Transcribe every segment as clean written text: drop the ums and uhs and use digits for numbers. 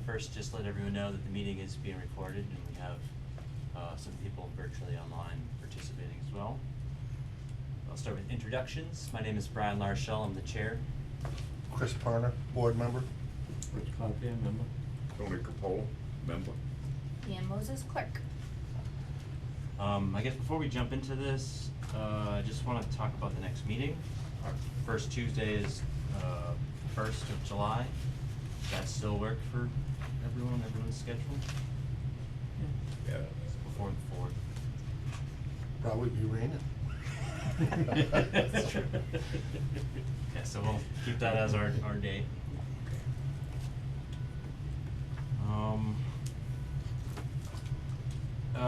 first just let everyone know that the meeting is being recorded and we have some people virtually online participating as well. I'll start with introductions. My name is Brian Larshall, I'm the chair. Chris Parner, board member. Rich Conklin, member. Tony Capola, member. Ian Moses, clerk. I guess before we jump into this, I just want to talk about the next meeting. Our first Tuesday is 1st of July. Does that still work for everyone's schedule? Yeah. Before the 4th. Probably be raining. That's true. Yeah, so we'll keep that as our date.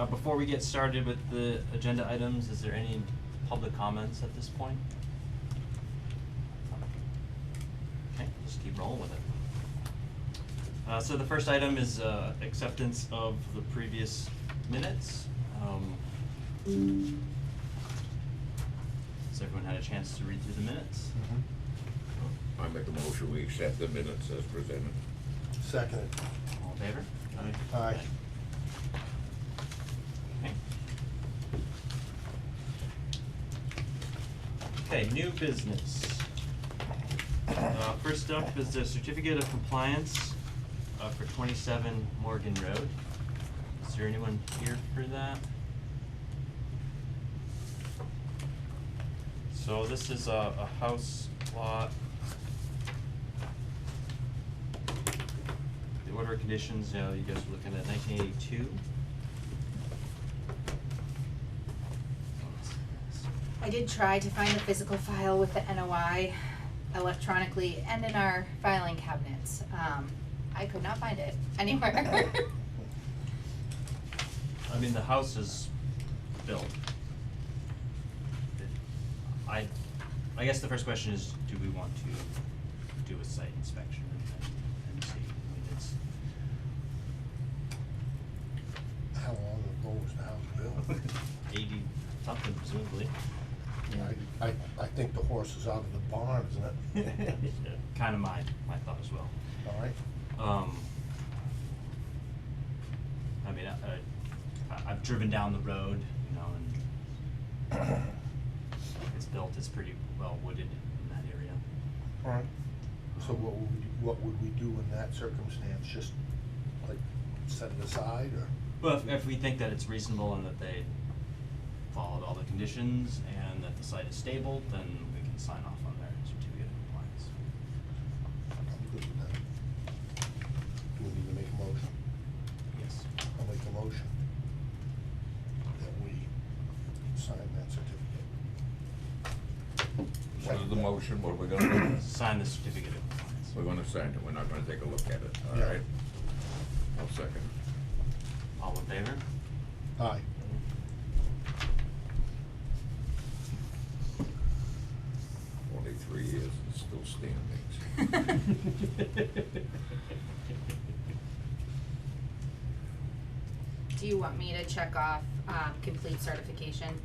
Before we get started with the agenda items, is there any public comments at this point? Okay, just keep rolling with it. So the first item is acceptance of the previous minutes. Has everyone had a chance to read through the minutes? I make a motion, we accept the minutes as presented. Seconded. All in favor? Aye. Okay. Okay, new business. First up is the certificate of compliance for 27 Morgan Road. Is there anyone here for that? So this is a house lot. The order of conditions, you guys are looking at 1982. I did try to find the physical file with the NOI electronically and in our filing cabinets. I could not find it anywhere. I mean, the house is built. I guess the first question is, do we want to do a site inspection and see? I mean, it's How long ago was the house built? 80 something presumably. I think the horse is out of the barn, isn't it? Kind of my thought as well. All right. I mean, I've driven down the road, you know, and it's built, it's pretty well wooded in that area. All right. So what would we do in that circumstance? Just like set it aside or? Well, if we think that it's reasonable and that they followed all the conditions and that the site is stable, then we can sign off on their certificate of compliance. I'm good with that. Do we need to make a motion? Yes. I'll make a motion that we sign that certificate. What is the motion, what are we gonna do? Sign the certificate of compliance. We're gonna sign it, we're not gonna take a look at it, all Yeah. right? I'll second. All in favor? Aye. 43 years and still standing. Do you want me to check off complete certification?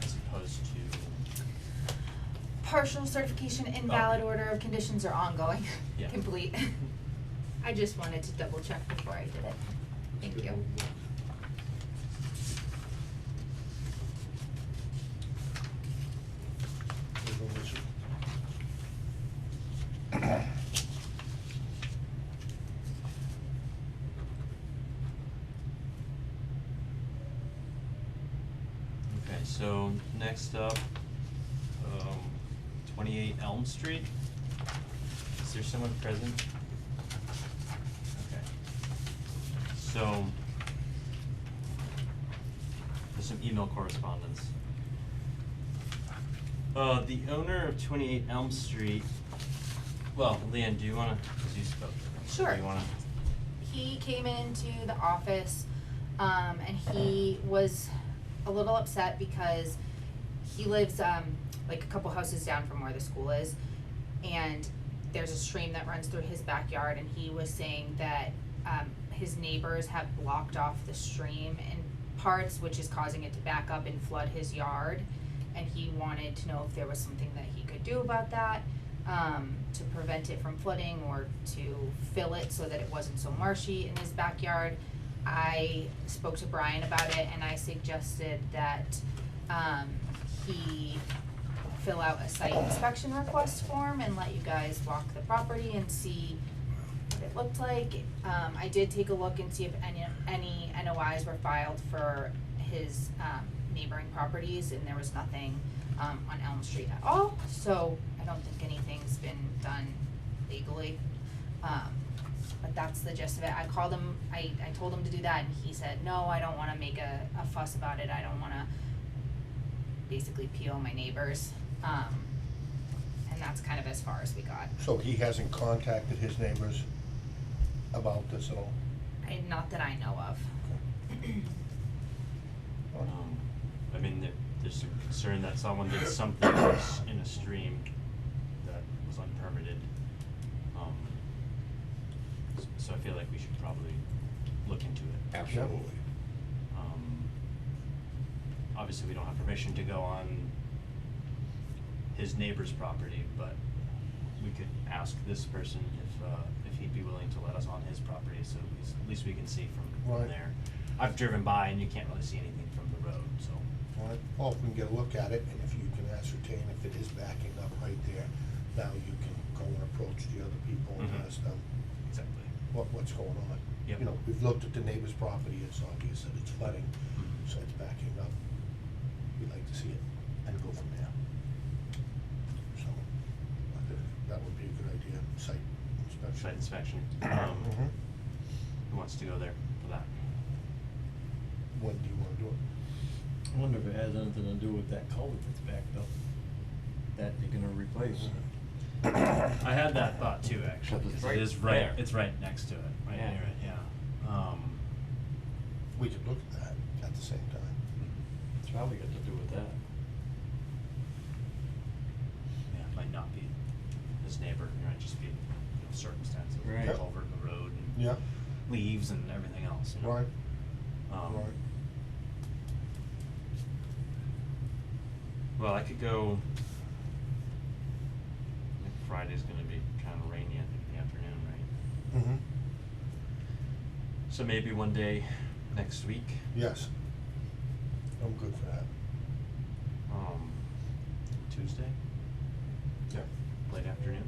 As opposed to, Partial certification, invalid order of conditions, or ongoing? Yeah. Complete. I just wanted to double check before I did it. Thank you. There's no issue. okay, so next up, 28 Elm Street. Is there someone present? Okay. So, there's some email correspondence. The owner of 28 Elm Street, well, Leanne, do you wanna, cause you spoke. Sure. Do you wanna? He came into the office, and he was a little upset because he lives, like a couple houses down from where the school is, and there's a stream that runs through his backyard, and he was saying that, his neighbors have blocked off the stream in parts, which is causing it to back up and flood his yard. and he wanted to know if there was something that he could do about that, to prevent it from flooding or to fill it so that it wasn't so marshy in his backyard. I spoke to Brian about it and I suggested that, he fill out a site inspection request form and let you guys walk the property and see what it looked like. I did take a look and see if any NOIs were filed for his, neighboring properties, and there was nothing, on Elm Street at all, so I don't think anything's been done legally. But that's the gist of it. I called him, I told him to do that, and he said, no, I don't wanna make a fuss about it, I don't wanna basically PO my neighbors, and that's kind of as far as we got. So he hasn't contacted his neighbors about this at all? Not that I know of. I mean, there's some concern that someone did something else in a stream that was unpermitted. So I feel like we should probably look into it. Absolutely. Obviously, we don't have permission to go on his neighbor's property, but we could ask this person if he'd be willing to let us on his property, so at least we can see from Right. there. I've driven by and you can't really see anything from the road, so. All right, well, if we can get a look at it, and if you can ascertain if it is backing up right there, now you can go and approach the other people and Mhm. ask them Exactly. what's going on. Yep. You know, we've looked at the neighbor's property, it's obvious that it's flooding, Mhm. so it's backing up. We'd like to see it and go from there. So, I think that would be a good idea, site inspection. Site inspection. Mhm. Who wants to go there for that? When do you wanna do it? I wonder if it has anything to do with that culvert that's backed up, that they're gonna replace. I had that thought too, actually, Because it's 'cause right it is there. it's right next to it, right Yeah. near it, yeah. We could look at that at the same time. It's probably got to do with that. Yeah, it might not be his neighbor, it might just be, circumstances, Right. the culvert in the road and Yeah, leaves and everything else, you know? right, Um, right. Well, I could go, I think Friday's gonna be kinda rainy in the afternoon, right? Mm-hmm, So maybe one day next week, yes. I'm good for that. Tuesday, Yeah. late afternoon.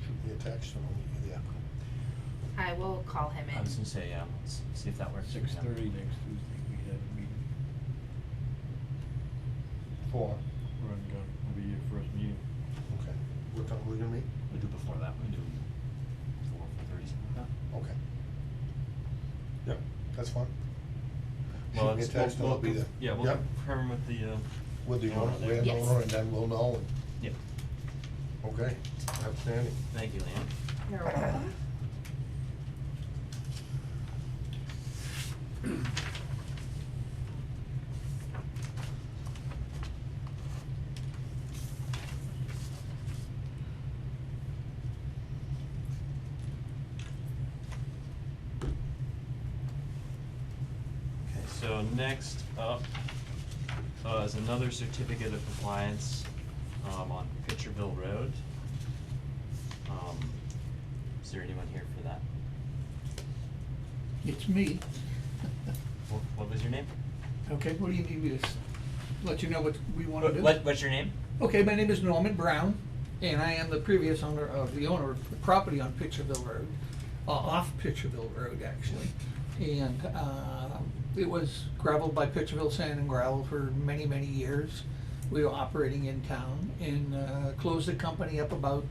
Shoot me a text and I'll meet you there. I will call him I was in. gonna say, yeah, let's see if that works. for him. 6:30 next Tuesday, we have a meeting. Four, We're gonna be your first meeting. okay. What time are we gonna meet? We do before that, we do 4:30, something like that. Okay. Yep, that's fine. Well, Shoot me a let's- text and we'll I'll be there. Yeah, we'll Yep. confirm with the, With the owner owner, there. Yes. landowner, and then we'll know, and, Yep, okay, outstanding. thank you, Leanne. You're welcome. Okay, so next up, is another certificate of compliance, on Pitcherville Road. Is there anyone here for that? It's me. What was your name? Okay, what do you need me to let you know what we want to do? What's your name? Okay, my name is Norman Brown, and I am the previous owner of the property on Pitcherville Road, off Pitcherville Road, actually. And it was gravelled by Pitcherville Sand and Gravel for many, many years. We were operating in town and closed the company up about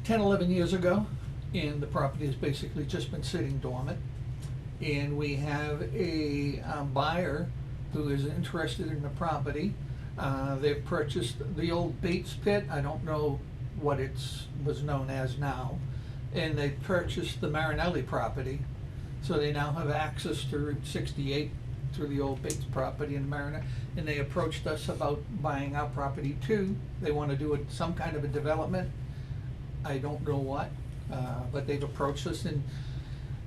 10, 11 years ago. And the property has basically just been sitting dormant. And we have a buyer who is interested in the property. They've purchased the old Bates Pit, I don't know what was known as now. And they purchased the Marinelli property. So they now have access to Route 68 through the old Bates property in Marinelli. And they approached us about buying our property too. They want to do some kind of a development. I don't know what, but they've approached us. And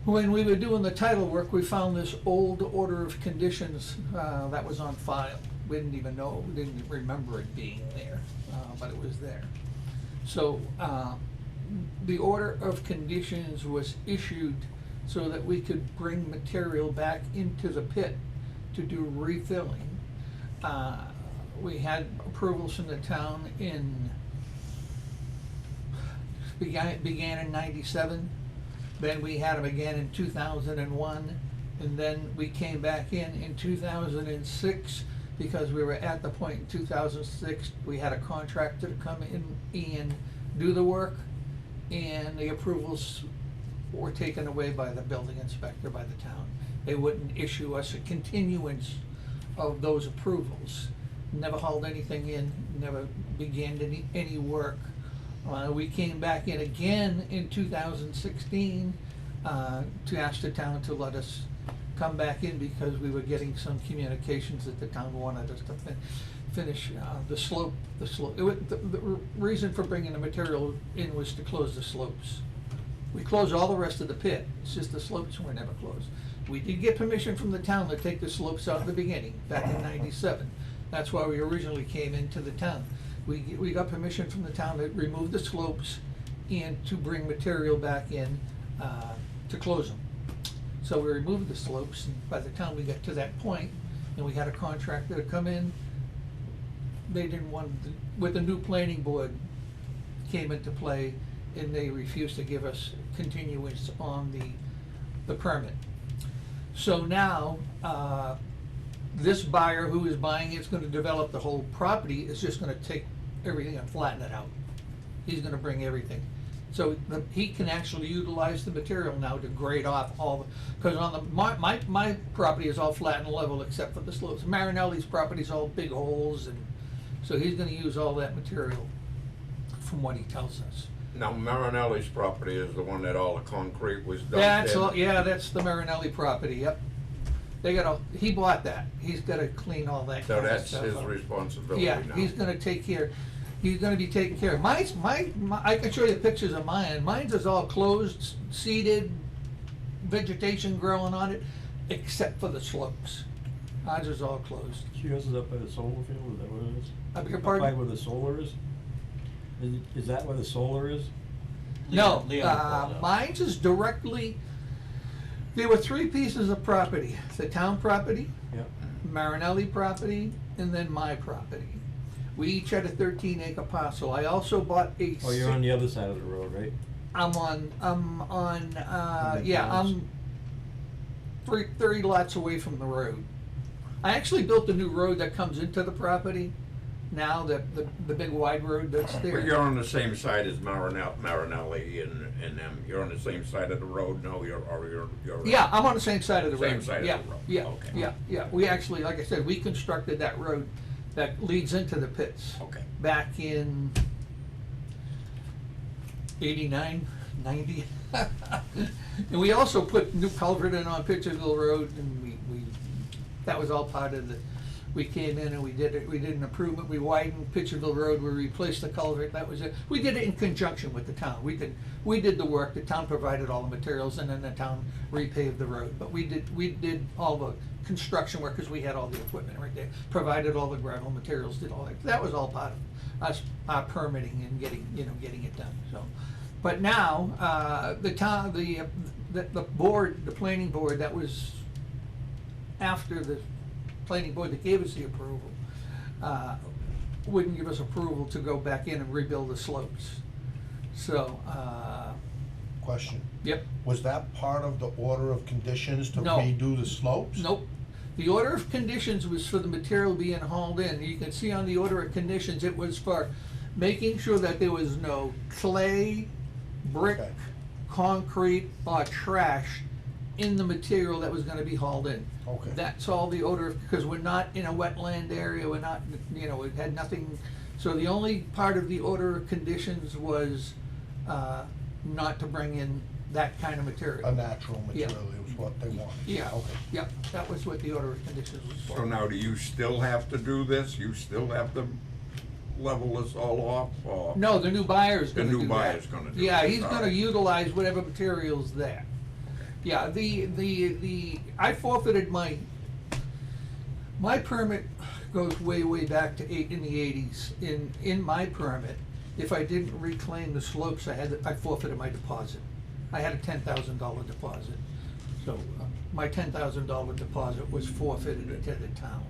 when we were doing the title work, we found this old order of conditions that was on file. we didn't even know, we didn't remember it being there, but it was there. So, the order of conditions was issued so that we could bring material back into the pit to do refilling. We had approvals from the town began in 97, then we had them again in 2001, and then we came back in 2006, because we were at the point in 2006, we had a contractor to come in and do the work, and the approvals were taken away by the building inspector, by the town. They wouldn't issue us a continuance of those approvals. Never hauled anything in, never began any work. We came back in again in 2016 to ask the town to let us come back in, because we were getting some communications that the town wanted us to finish the slope. The reason for bringing the material in was to close the slopes. We closed all the rest of the pit, it's just the slopes were never closed. We did get permission from the town to take the slopes out at the beginning, back in 97. That's why we originally came into the town. We got permission from the town to remove the slopes and to bring material back in to close them. So we removed the slopes, and by the time we got to that point, and we had a contractor to come in, they didn't want, with the new planning board came into play, and they refused to give us continuance on the permit. So now, this buyer who is buying it's gonna develop the whole property, is just gonna take everything and flatten it out. He's gonna bring everything. So he can actually utilize the material now to grade off all the, cause on the, my property is all flat and level except for the slopes. Marinelli's property is all big holes, and so he's gonna use all that material from what he tells us. Now Marinelli's property is the one that all the concrete was dumped in? That's all, yeah, that's the Marinelli property, yep. They gotta, he bought that, he's gotta clean all that So kind of that's stuff his up. responsibility now? Yeah, he's gonna take care, he's gonna be taking care of, my, I can show you pictures of mine, mine's is all closed, seeded, vegetation growing on it, except for the slopes. Ours is all closed. Yours is up by the solar field, is that what it is? I beg your Up pardon? by where the solar is? Is that where the solar is? No, Leon pulled up. mine's is directly, there were three pieces of property, the town property, Yeah. Marinelli property, and then my property. We each had a 13-acre parcel. I also bought a. Oh, you're on the other side of the road, right? I'm on, the yeah, house. I'm 30 lots away from the road. I actually built a new road that comes into the property now, the big wide road that's there. But you're on the same side as Marinelli and them, you're on the same side of the road, no, you're. Yeah, I'm on the same side of the road. Same side of Yeah, the road. Yeah, Okay. yeah. We actually, like I said, we constructed that road that leads into the pits. Okay. Back in 89, 90. And we also put new culvert in on Pitcherville Road, and we that was all part of the, we came in and we did an improvement, we widened Pitcherville Road, we replaced the culvert, that was it. We did it in conjunction with the town, we did the work, the town provided all the materials, and then the town repaved the road. But we did all the construction work, because we had all the equipment right there, provided all the gravel materials, did all that. That was all part of us, permitting and getting it done, so. But now, the town, the board, the planning board, that was after the planning board that gave us the approval, wouldn't give us approval to go back in and rebuild the slopes. So, Question, yep, was that part of the order of conditions to No. redo the slopes? nope. The order of conditions was for the material being hauled in. You can see on the order of conditions, it was for making sure that there was no clay, brick, Okay. concrete, or trash in the material that was gonna be hauled in. Okay. That's all the order, because we're not in a wetland area, we're not, it had nothing, so the only part of the order of conditions was, not to bring in that kind of material. A natural Yeah. material was what they wanted? Yeah, Okay. yeah, that was what the order of conditions was for. So now, do you still have to do this? You still have to level this all off, or? No, the new buyer's The gonna do new that. buyer's gonna do Yeah, it. he's All gonna right. utilize whatever material's there. Yeah, I forfeited my permit goes way, way back to in the eighties. In my permit, if I didn't reclaim the slopes, I forfeited my deposit. I had a $10,000 deposit. So my $10,000 deposit was forfeited to the town.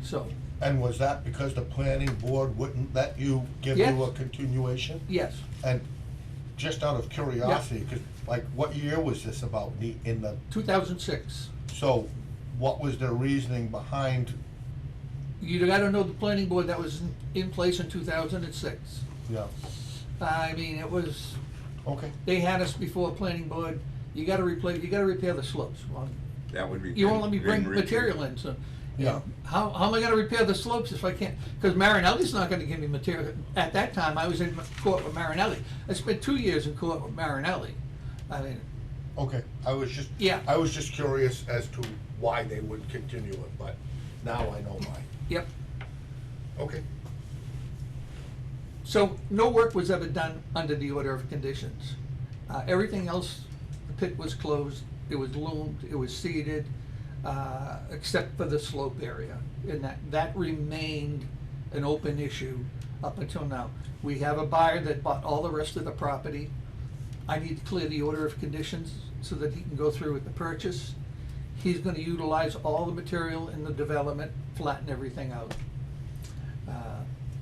So, And was that because the planning board wouldn't let you give Yes. you a continuation? yes, And just out of curiosity, cause like what year was this about in the, 2006. so what was the reasoning behind, You gotta know the planning board that was in place in 2006. yeah, I mean, it was, okay. they had us before planning board, you gotta repair the slopes. Well, That would be. you won't let me bring Richard. material in, so. Yeah. How am I gonna repair the slopes if I can't, cause Marinelli's not gonna give me material. At that time, I was in court with Marinelli. I spent 2 years in court with Marinelli. I mean, Okay, I was Yeah. just curious as to why they would continue it, but now I know why. yep. Okay. So no work was ever done under the order of conditions. Everything else, the pit was closed, it was loomed, it was seeded, except for the slope area. And that remained an open issue up until now. We have a buyer that bought all the rest of the property. I need to clear the order of conditions so that he can go through with the purchase. He's gonna utilize all the material in the development, flatten everything out.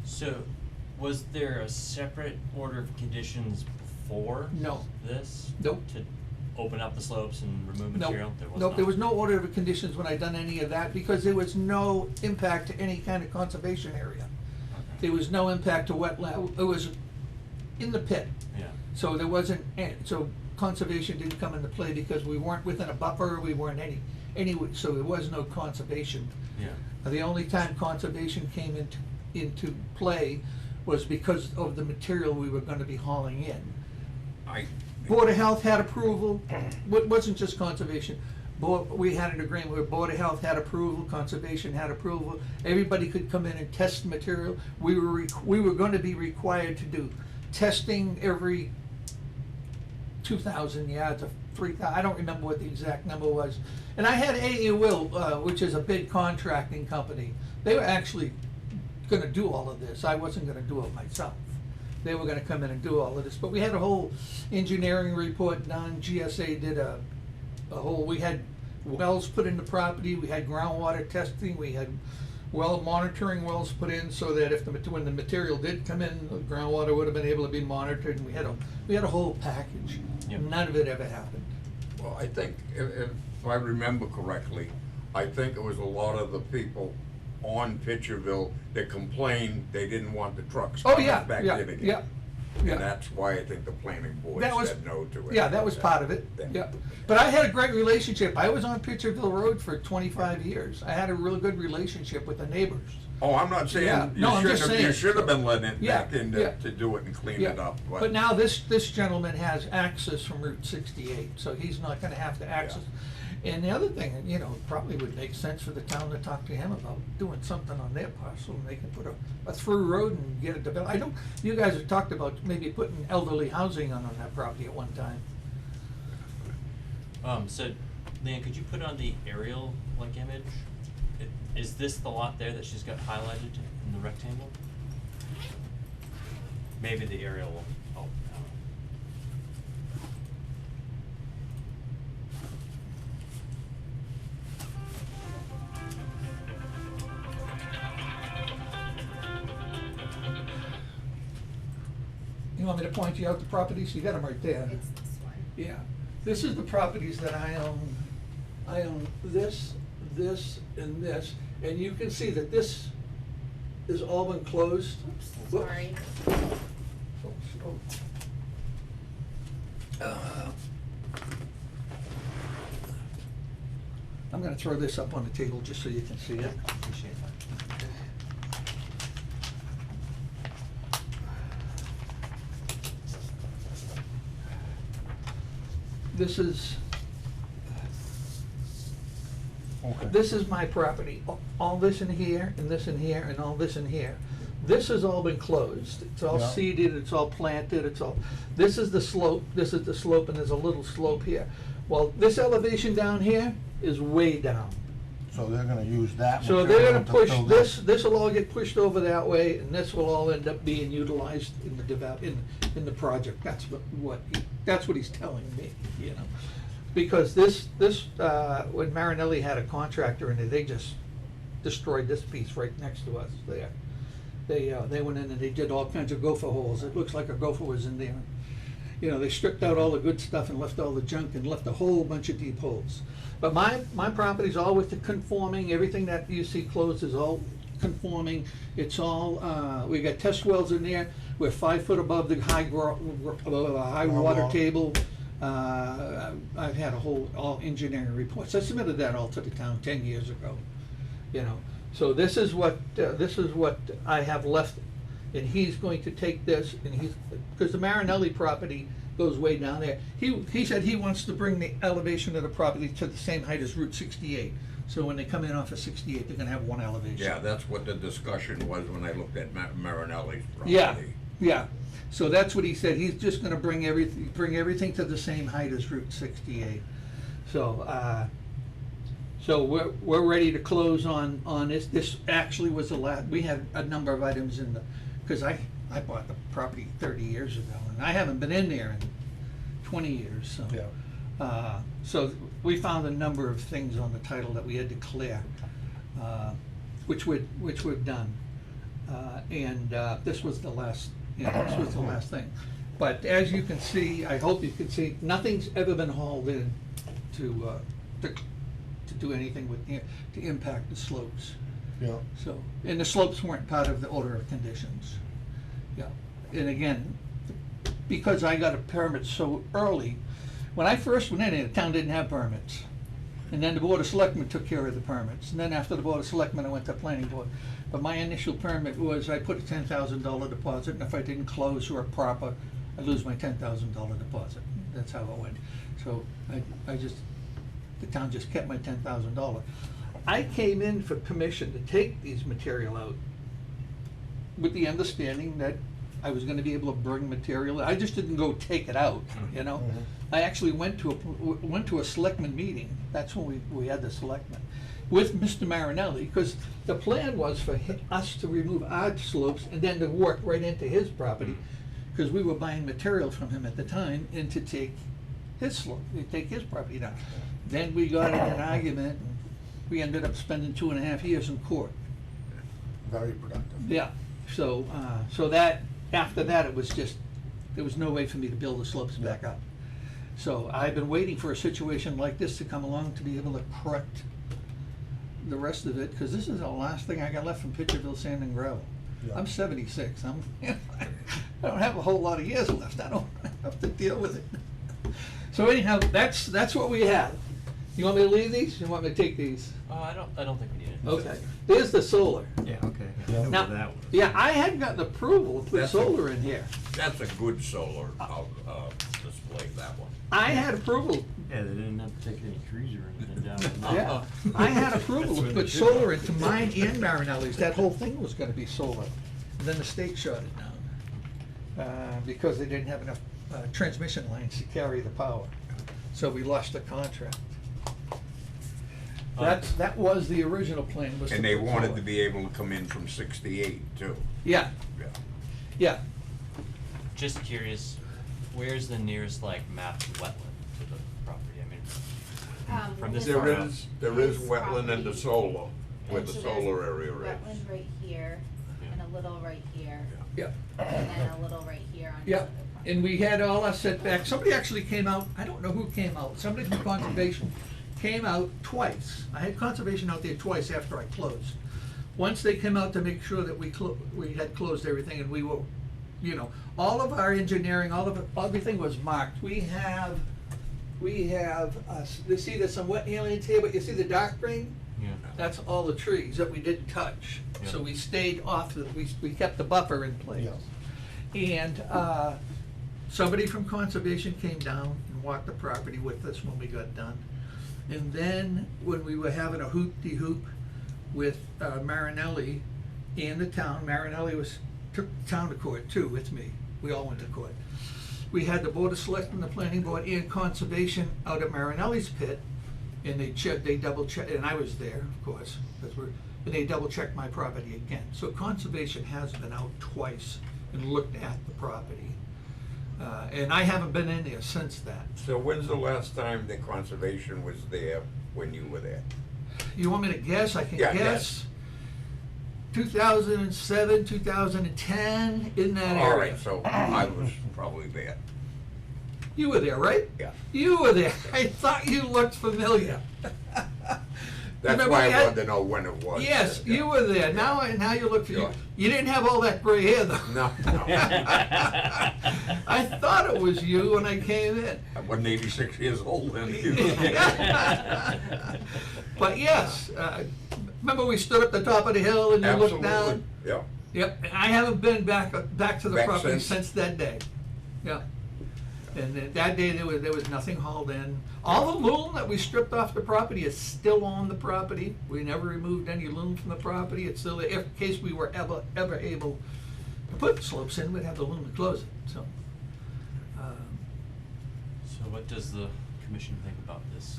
So, was there a separate order of conditions before No. this? Nope. To open up the slopes and remove material? There was Nope, there not? was no order of conditions when I done any of that, because there was no impact to any kind of conservation area. Okay. There was no impact to wetland, it was in the pit, Yeah, so there wasn't, so conservation didn't come into play because we weren't within a buffer, we weren't so there was no conservation. yeah. The only time conservation came into play was because of the material we were gonna be hauling in. Board of Health had approval, wasn't just conservation. We had an agreement where Board of Health had approval, conservation had approval, everybody could come in and test material. We were gonna be required to do testing every 2,000 yards or 3,000, I don't remember what the exact number was. And I had A.E. Will, which is a big contracting company, they were actually gonna do all of this, I wasn't gonna do it myself. They were gonna come in and do all of this, but we had a whole engineering report done, GSA did a whole, we had wells put in the property, we had groundwater testing, we had monitoring wells put in so that if when the material did come in, the groundwater would have been able to be monitored, and we had a whole package. Yep. None of it ever happened. Well, I think, if I remember correctly, I think it was a lot of the people on Pitcherville that complained they didn't want the trucks Oh, coming yeah, back yeah, in again. yeah, yeah. And that's why I think the planning board That was- said no to it. Yeah, that was part of it, yeah. But I had a great relationship. I was on Pitcherville Road for 25 years. I had a real good relationship with the neighbors. Oh, I'm not Yeah, saying, no, I'm you just should have, you saying. should have been letting it Yeah, back in yeah. to do it and clean Yeah. it up, But now this gentleman has access from Route 68, so he's not gonna have to access. And the other thing, probably would make sense for the town to talk to him about doing something on their parcel, and they can put a through road and get it developed. You guys have talked about maybe putting elderly housing on that property at one time. So, Leanne, could you put on the aerial, image? Is this the lot there that she's got highlighted in the rectangle? Maybe the aerial will help. You want me to point you out the properties? You got them right there. It's this one. Yeah, this is the properties that I own. I own this, this, and this, and you can see that this has all been closed. Oops, Whoops. sorry. I'm gonna throw this up on the table just so you can see it. Appreciate that. This is, Okay. this is my property. All this in here, and this in here, and all this in here. This has all been closed. It's all Yeah. seeded, it's all planted, this is the slope, and there's a little slope here. Well, this elevation down here is way down. So they're gonna use that So material they're gonna to push, fill this'll all get pushed over that way, and this will all end up being utilized in the in the project. That's that's what he's telling me, you know? Because when Marinelli had a contractor in there, they just destroyed this piece right next to us there. They went in and they did all kinds of gopher holes. It looks like a gopher was in there. You know, they stripped out all the good stuff and left all the junk and left a whole bunch of deep holes. But my property's all with the conforming, everything that you see closed is all conforming. It's all, we got test wells in there, we're 5 foot above the high water Wow. table. I've had all engineering reports, I submitted that all to the town 10 years ago, you know. So this is what I have left, and he's going to take this, and because the Marinelli property goes way down there. He said he wants to bring the elevation of the property to the same height as Route 68. So when they come in off of 68, they're gonna have one elevation. Yeah, that's what the discussion was when I looked at Marinelli's property. Yeah. So that's what he said. He's just gonna bring everything to the same height as Route 68. So, so we're ready to close on this. This actually was the last, we had a number of items in the, because I bought the property 30 years ago, and I haven't been in there in 20 years, so. Yeah. So we found a number of things on the title that we had to clear, which we've done. And this was the last, this was the last thing. But as you can see, I hope you can see, nothing's ever been hauled in to do anything with, to impact the slopes. Yeah. So, and the slopes weren't part of the order of conditions. Yeah, and again, because I got a permit so early, when I first went in, the town didn't have permits. And then the Board of Selectmen took care of the permits. And then after the Board of Selectmen, I went to Planning Board. But my initial permit was, I put a $10,000 deposit, and if I didn't close or proper, I'd lose my $10,000 deposit. That's how it went. So the town just kept my $10,000. I came in for permission to take these material out with the understanding that I was gonna be able to bring material. I just didn't go take it out, you know? Mhm. I actually went to a selectman meeting, that's when we had the selectmen, with Mr. Marinelli, because the plan was for us to remove our slopes and then to work right into his property, because we were buying material from him at the time, and to take his slope, take his property down. Then we got in an argument, and we ended up spending 2.5 years in court. Very productive. Yeah, so that, after that, it was just, there was no way for me to build the slopes back up. So I've been waiting for a situation like this to come along to be able to correct the rest of it, because this is the last thing I got left from Pitcherville Sand and Gravel. Yeah. I'm 76, I don't have a whole lot of years left, I don't have to deal with it. So anyhow, that's what we have. You want me to leave these, you want me to take these? I don't think we need it. Okay, there's the solar. Yeah, okay. I Yeah. know Now, where that was. yeah, I had gotten approval to put That's solar in here. That's a good solar, display, that one. I had approval, Yeah, they didn't have to take any trees or anything down. yeah, I had approval to That's put what solar it into mine and Marinelli's, that whole thing was gonna be solar. And then the state shut it down, because they didn't have enough, transmission lines to carry the power. So we lost the contract. That was the original plan, was to And they put wanted solar. to be able to come in from 68 too. Yeah, Yeah. yeah, Just curious, where's the nearest like mapped wetland to the property? I mean, from this This far There out. is His wetland in the property. solar, where And the so there's solar area is. Wetland right here, and a little right here, yeah. and then a little right here on. Yeah, this other property. and we had all our setbacks. Somebody actually came out, I don't know who came out, somebody from Conservation came out twice. I had Conservation out there twice after I closed. Once they came out to make sure that we had closed everything, and we were, you know, all of our engineering, everything was marked. We have, you see there's some wet aliens here, but you see the dark green? Yeah. That's all the trees that we didn't touch. So Yeah. we stayed off, we kept the buffer in place. And somebody from Conservation came down and walked the property with us when we got done. And then, when we were having a hoop-de-hoop with Marinelli and the town, Marinelli took the town to court too with me. We all went to court. We had the Board of Selectmen, the Planning Board, and Conservation out at Marinelli's pit, and they double check, and I was there, of course, and they double checked my property again. So conservation has been out twice and looked at the property. And I haven't been in there since that. So when's the last time the conservation was there when you were there? You want me to guess? I can Yeah, guess. 2007, 2010, in that area. All right, so I was probably there. You were there, right? Yeah. You were there. I thought you looked familiar. That's Remember why we I had- wanted to know when it was. Yes, Yeah. you were there. Now you look. Sure. You didn't have all that gray hair though. No, no. I thought it was you when I came in. I wasn't 86 years old then. But yes, remember we stood at the top of the hill and you looked down? Absolutely, yeah. Yep, and I haven't been back to the Back property since? since that day. Yeah. And that day there was nothing hauled in. All the loom that we stripped off the property is still on the property. We never removed any loom from the property. It's still there. In case we were ever able to put slopes in, we'd have the loom to close it, so. So what does the commission think about this?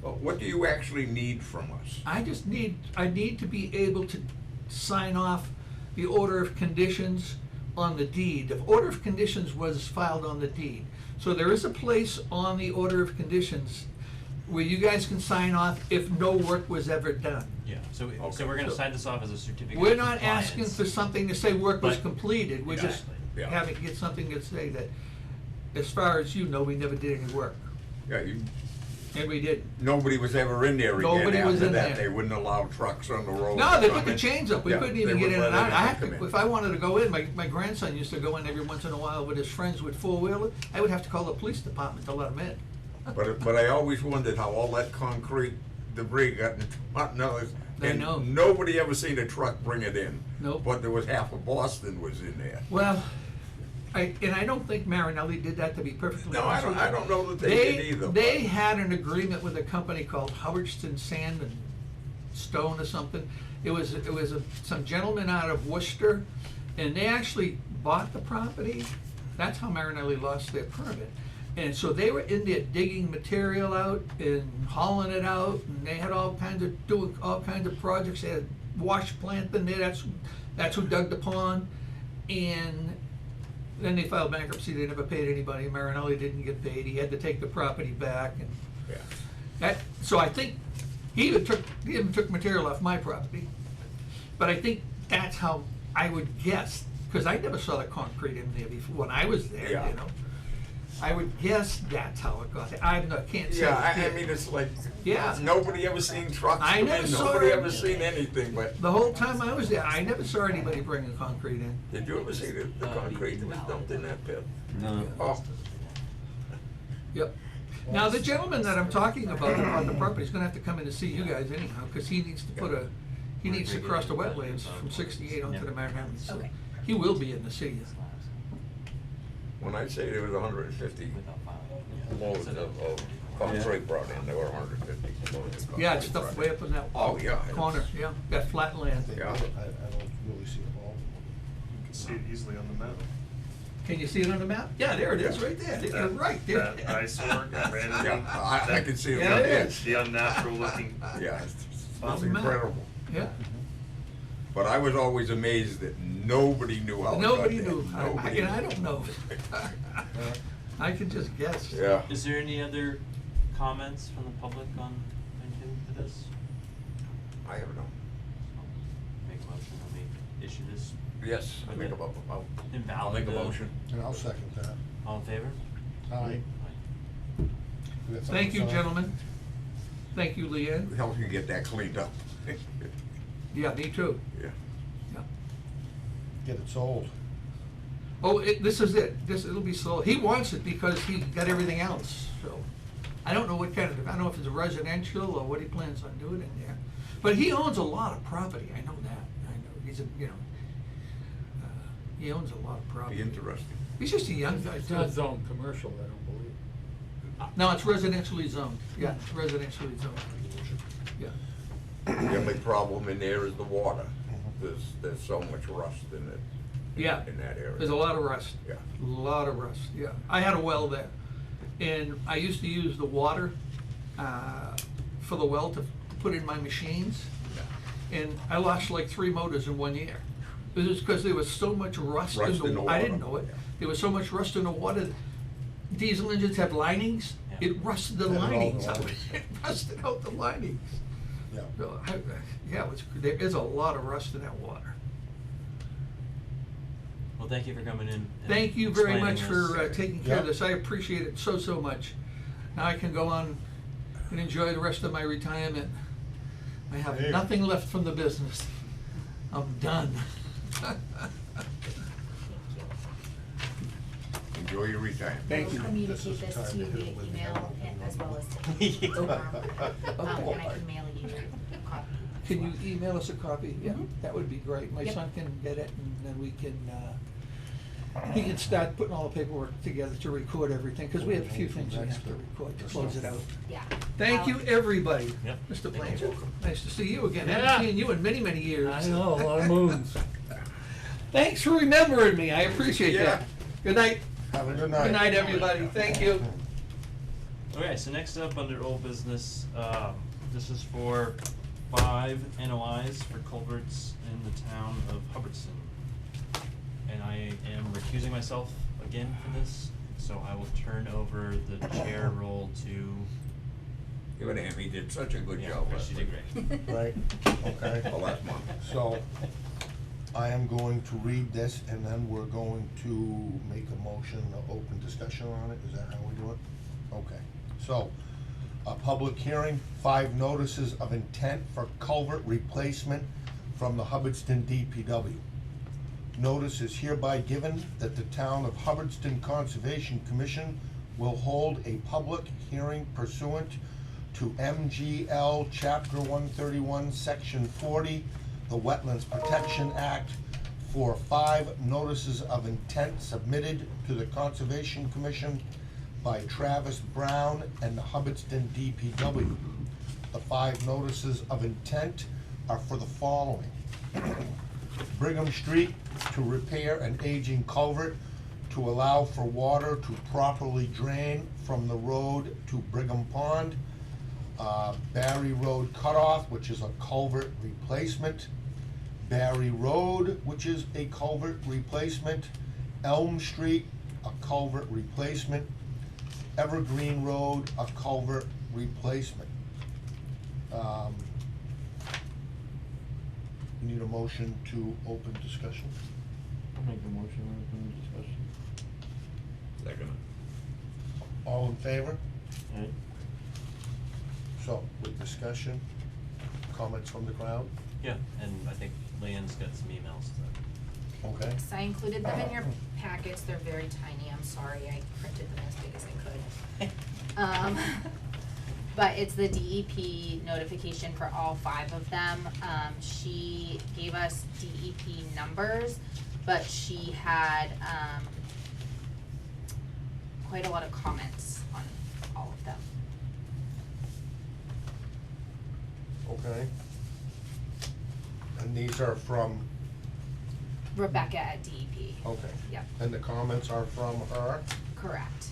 Well, what do you actually need from us? I need to be able to sign off the order of conditions on the deed. The order of conditions was filed on the deed. So there is a place on the order of conditions where you guys can sign off if no work was ever done. Yeah, so Okay. we're gonna So- sign this off as a certificate We're of not asking compliance. for something to say work was But- completed, we're just Exactly. Yeah. having, get something to say that, as far as you know, we never did any work, Yeah, and we didn't. nobody was ever in there again Nobody was after in that. there. They wouldn't allow trucks on the road. No, they to put come the in. chains up, we Yeah, couldn't they even get in wouldn't and let out. I anyone have come to, in. if I wanted to go in, my grandson used to go in every once in a while with his friends with four-wheeler, I would have to call the police department to let him in. But I always wondered how all that concrete debris got into Martinelli's. I and know. Nobody ever seen a truck bring it in. Nope. But there was half of Boston was in there. Well, I don't think Marinelli did that, to be perfectly No, honest with you. I don't know that they did either. They but- had an agreement with a company called Hubbardston Sand and Stone or something. It was some gentleman out of Worcester, and they actually bought the property. That's how Marinelli lost their permit. And so they were in there digging material out and hauling it out, and they had doing all kinds of projects. They had wash plant in there, that's who dug the pond. And then they filed bankruptcy, they never paid anybody, Marinelli didn't get paid, he had to take the property back, and Yeah. so I think he even took material off my property. But I think that's how I would guess, because I never saw the concrete in there before, when I was there, Yeah. you know. I would guess that's how it got there. Can't say. Yeah, it I did. mean, it's like, Yeah. nobody ever seen trucks I come never in, saw nobody it. ever seen anything, but The whole time I was there, I never saw anybody bringing concrete in. did you ever see the concrete that was dumped in that pit? No. Oh, Yep. Now, the gentleman that I'm talking about on the property is gonna have to come in to see you guys anyhow, because he needs to he needs to cross the wetlands from 68 onto the Manhattan, so Okay. he will be in to see you. when I say there was 150 Without filing. loads of concrete brought in, there were 150 loads of concrete. Yeah, it's stuff brought way in. up in that Oh, yeah. it's- corner, yeah, that flat land. Yeah. I don't really see a problem. You can see it easily on the map. Can you see it on the map? Yeah, there it is, right there. You're right there. That eyesore, Randy. Yeah, I can see it. Yeah, right it there. is. The unnatural looking. Yeah, it's On the map. incredible. Yeah, But I was always amazed that nobody knew how it got nobody there. knew, Nobody and I knew. don't know. I can just guess. Yeah. Is there any other comments from the public on anything to this? I have no. Make a motion, let me issue this. Yes, I make a mo- I'll Invalid make a the- motion. And I'll second that. All in favor? Aye. We got something Thank to you, sign? gentlemen. Thank you, Leanne. Help you get that cleaned up. Yeah, me too. Yeah. Yeah. Get it sold. Oh, this is it. It'll be sold. He wants it because he got everything else, so. I don't know what kind of, I don't know if it's a residential or what he plans on doing in there. But he owns a lot of property, I know that. I know, he's he owns a lot of Be property. interesting. He's just a young guy It's too. not zoned commercial, I don't believe. No, it's residentially zoned. Yeah, it's residentially zoned. Yeah. The only problem in there is the water. There's so much rust in it. Yeah. In that area. There's a lot of rust. Yeah. A lot of rust, yeah. I had a well there, and I used to use the water for the well to put in my machines. And I lost like 3 motors in 1 year. This is because there was so much rust Rust in the I didn't water. know it. There was so much rust in the water. Diesel engines have linings. Yeah. It rusted the Yeah, all the linings out. linings. It rusted out the linings. Yeah. So, yeah, there is a lot of rust in that water. Well, thank you for coming in. and Thank you very much explaining for this. taking care of Yeah. this. I appreciate it so much. Now I can go on and enjoy the rest of my retirement. I have There you go. nothing left from the business. I'm done. Enjoy your retirement. Thank you. We'll communicate This is this the to time you to hit via it with the email hammer. as well as Yeah. to, and I can mail you a copy. Can you email us a copy? Yeah, Mhm. that would be great. My Yep. son can get it and then we can, he can start putting all the paperwork together to record everything, because we have a few things we have to record to close it out. Yeah. Thank you, everybody. Yep. Mr. Thank Blanchard, you. nice to see you again. Yeah. Haven't seen you in many years. I know, a lot of moons. Thanks for remembering me, I appreciate Yeah. that. Good night. Have a good night. Good night, everybody, thank you. Okay, so next up under old business, this is for 5 NOIs for culverts in the town of Hubbardston. And I am recusing myself again for this, so I will turn over the chair role to. Give it to him, he did such a good Yeah, job. she did great. Right, okay. Well, last month. So, I am going to read this, and then we're going to make a motion, to open discussion on it, is that how we do it? Okay, so, a public hearing, 5 notices of intent for culvert replacement from the Hubbardston DPW. Notice is hereby given that the Town of Hubbardston Conservation Commission will hold a public hearing pursuant to MGL Chapter 131, Section 40, the Wetlands Protection Act, for 5 notices of intent submitted to the Conservation Commission by Travis Brown and the Hubbardston DPW. The 5 notices of intent are for the following. Brigham Street to repair an aging culvert to allow for water to properly drain from the road to Brigham Pond. Barry Road Cutoff, which is a culvert replacement. Barry Road, which is a culvert replacement. Elm Street, a culvert replacement. Evergreen Road, a culvert replacement. We need a motion to open discussion. I'll make a motion, we'll open the discussion. Second. All in favor? Alright. So, with discussion, comments from the crowd? Yeah, and I think Leanne's got some emails to. Okay. Yes, I included them in your packets, they're very tiny, I'm sorry, I printed them as big as I could. But it's the DEP notification for all 5 of them. She gave us DEP numbers, but she had, quite a lot of comments on all of them. Okay. And these are from, Rebecca at DEP. okay. Yep, And the comments are from her, correct.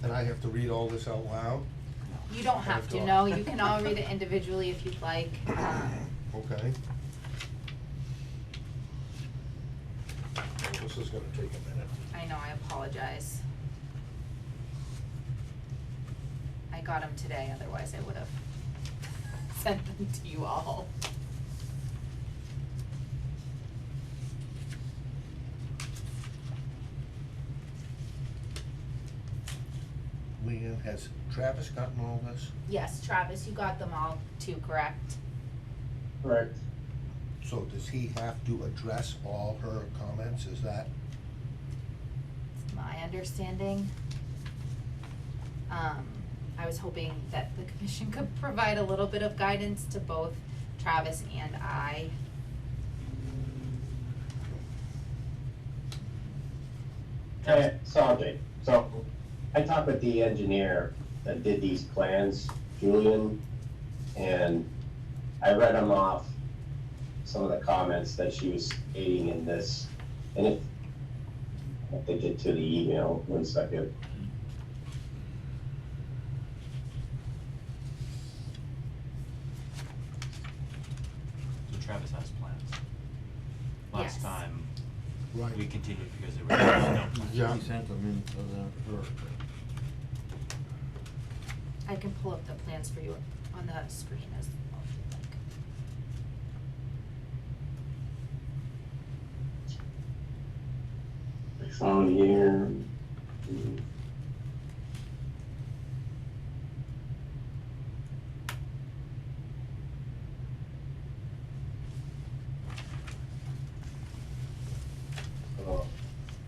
and I have to read all this out loud? You don't have to, no, you can all read it individually if you'd like. Okay. This is gonna take a minute. I know, I apologize. I got them today, otherwise I would have sent them to you all. Leanne, has Travis gotten all this? Yes, Travis, you got them all too, correct? Correct. So does he have to address all her comments, is that? My understanding. I was hoping that the commission could provide a little bit of guidance to both Travis and I. Hey, Sanjay, so I talked with the engineer that did these plans, Julian, and I read them off, some of the comments that she was stating in this, and if they get to the email, 1 second. Right. we continued because there was no. Yeah. He sent them in for her. I can pull up the plans for you on the screen as well if you'd like. Phone here.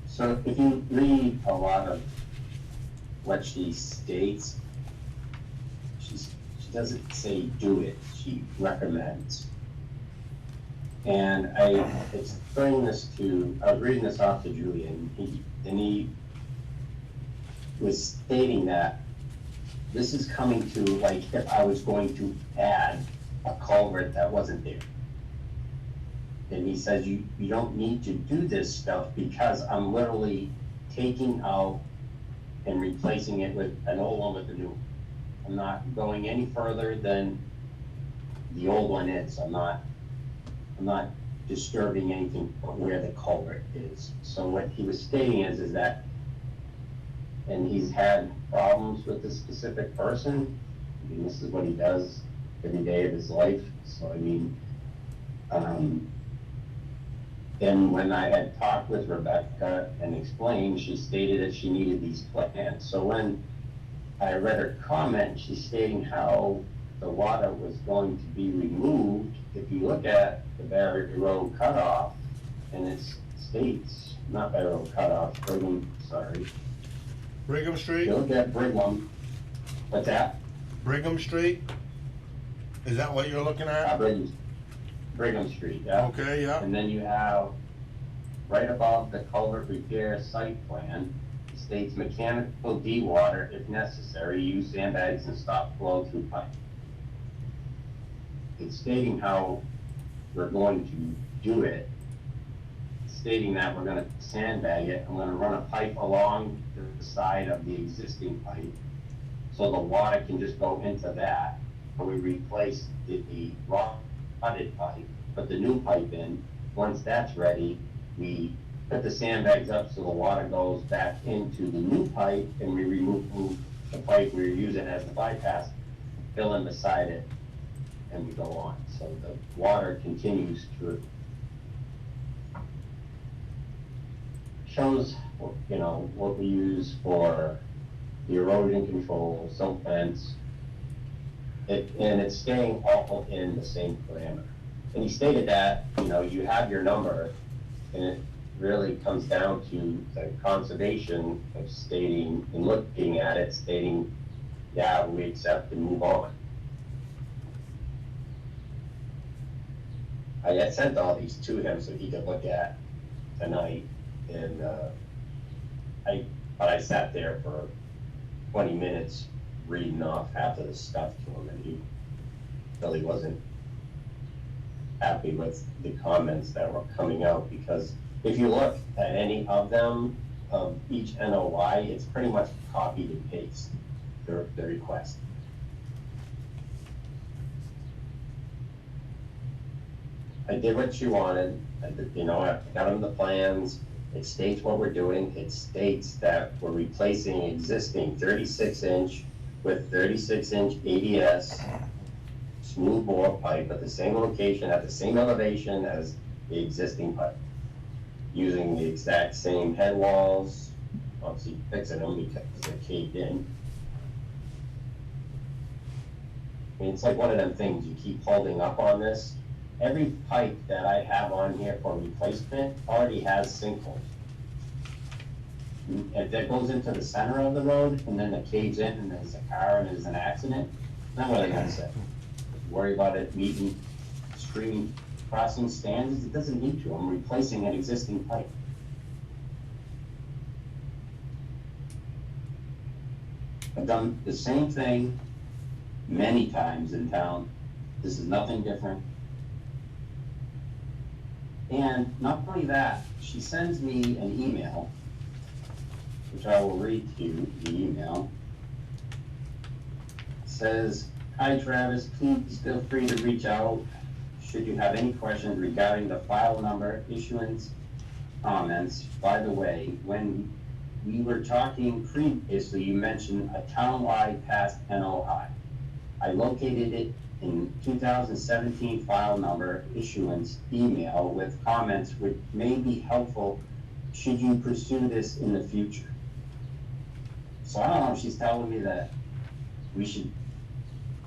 So if you read a lot of what she states, she doesn't say do it, she recommends. And I explained this I was reading this off to Julian, and he was stating that this is coming to, like, if I was going to add a culvert that wasn't there. And he says, you don't need to do this stuff because I'm literally taking out and replacing it with an old one with a new one. I'm not going any further than the old one is. I'm not disturbing anything where the culvert is. So what he was stating is that, and he's had problems with this specific person. I mean, this is what he does every day of his life. So, I mean, and when I had talked with Rebecca and explained, she stated that she needed these plans. So when I read her comment, she's stating how the water was going to be removed. If you look at the Barry Road cutoff, and it states, not Barry Road cutoff, Brigham, sorry. Brigham Street? You look at Brigham, what's that? Brigham Street? Is that what you're looking at? Brigham Street, yeah. Okay, yeah. And then you have, right above the culvert repair site plan, it states mechanical dewater if necessary, use sandbags and stop flow through pipe. It's stating how we're going to do it, stating that we're gonna sandbag it, I'm gonna run a pipe along the side of the existing pipe, so the water can just go into that, and we replace the rotted pipe, put the new pipe in. Once that's ready, we put the sandbags up so the water goes back into the new pipe, and we remove the pipe we were using as the bypass, fill in beside it, and we go on. So the water continues to, shows, you know, what we use for the erosion control, silt fence, and it's staying all in the same parameter. And he stated that, you know, you have your number, and it really comes down to the conservation of stating, and looking at it, stating, yeah, we accept and move on. I had sent all these to him so he could look at tonight, and but I sat there for 20 minutes reading off half of the stuff to him, and he really wasn't happy with the comments that were coming out, because if you look at any of them, of each NOI, it's pretty much copied and paste the request. I did what you wanted. I did, you know, I got them the plans. It states what we're doing. It states that we're replacing existing 36-inch with 36-inch ADS smooth bore pipe at the same location, at the same elevation as the existing pipe, using the exact same head walls, obviously fixing them because they're caved in. I mean, it's like one of them things, you keep holding up on this. Every pipe that I have on here for replacement already has sinkholes. If that goes into the center of the road and then it caves in and there's a car and there's an accident, then what are they gonna say? Worry about it meeting stream crossing standards? It doesn't need to. I'm replacing an existing pipe. I've done the same thing many times in town. This is nothing different. And not only that, she sends me an email, which I will read to you, the email. It says, "Hi Travis, please feel free to reach out should you have any questions regarding the file number, issuance comments. By the way, when we were talking previously, you mentioned a townwide past NOI. I located it in 2017 file number issuance email with comments which may be helpful should you pursue this in the future. So I don't know if she's telling me that we should,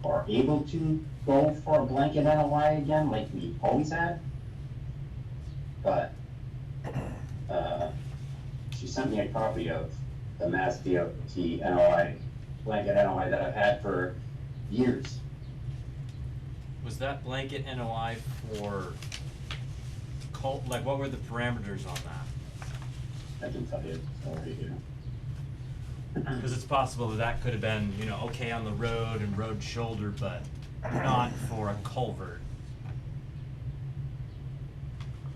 or able to go for a blanket NOI again like we always had. But, she sent me a copy of the Mass DOT NOI, blanket NOI that I've had for years. Was that blanket NOI for like, what were the parameters on that? I can tell you, sorry here. Cause it's possible that that could have been, you know, okay on the road and road shoulder, but not for a culvert.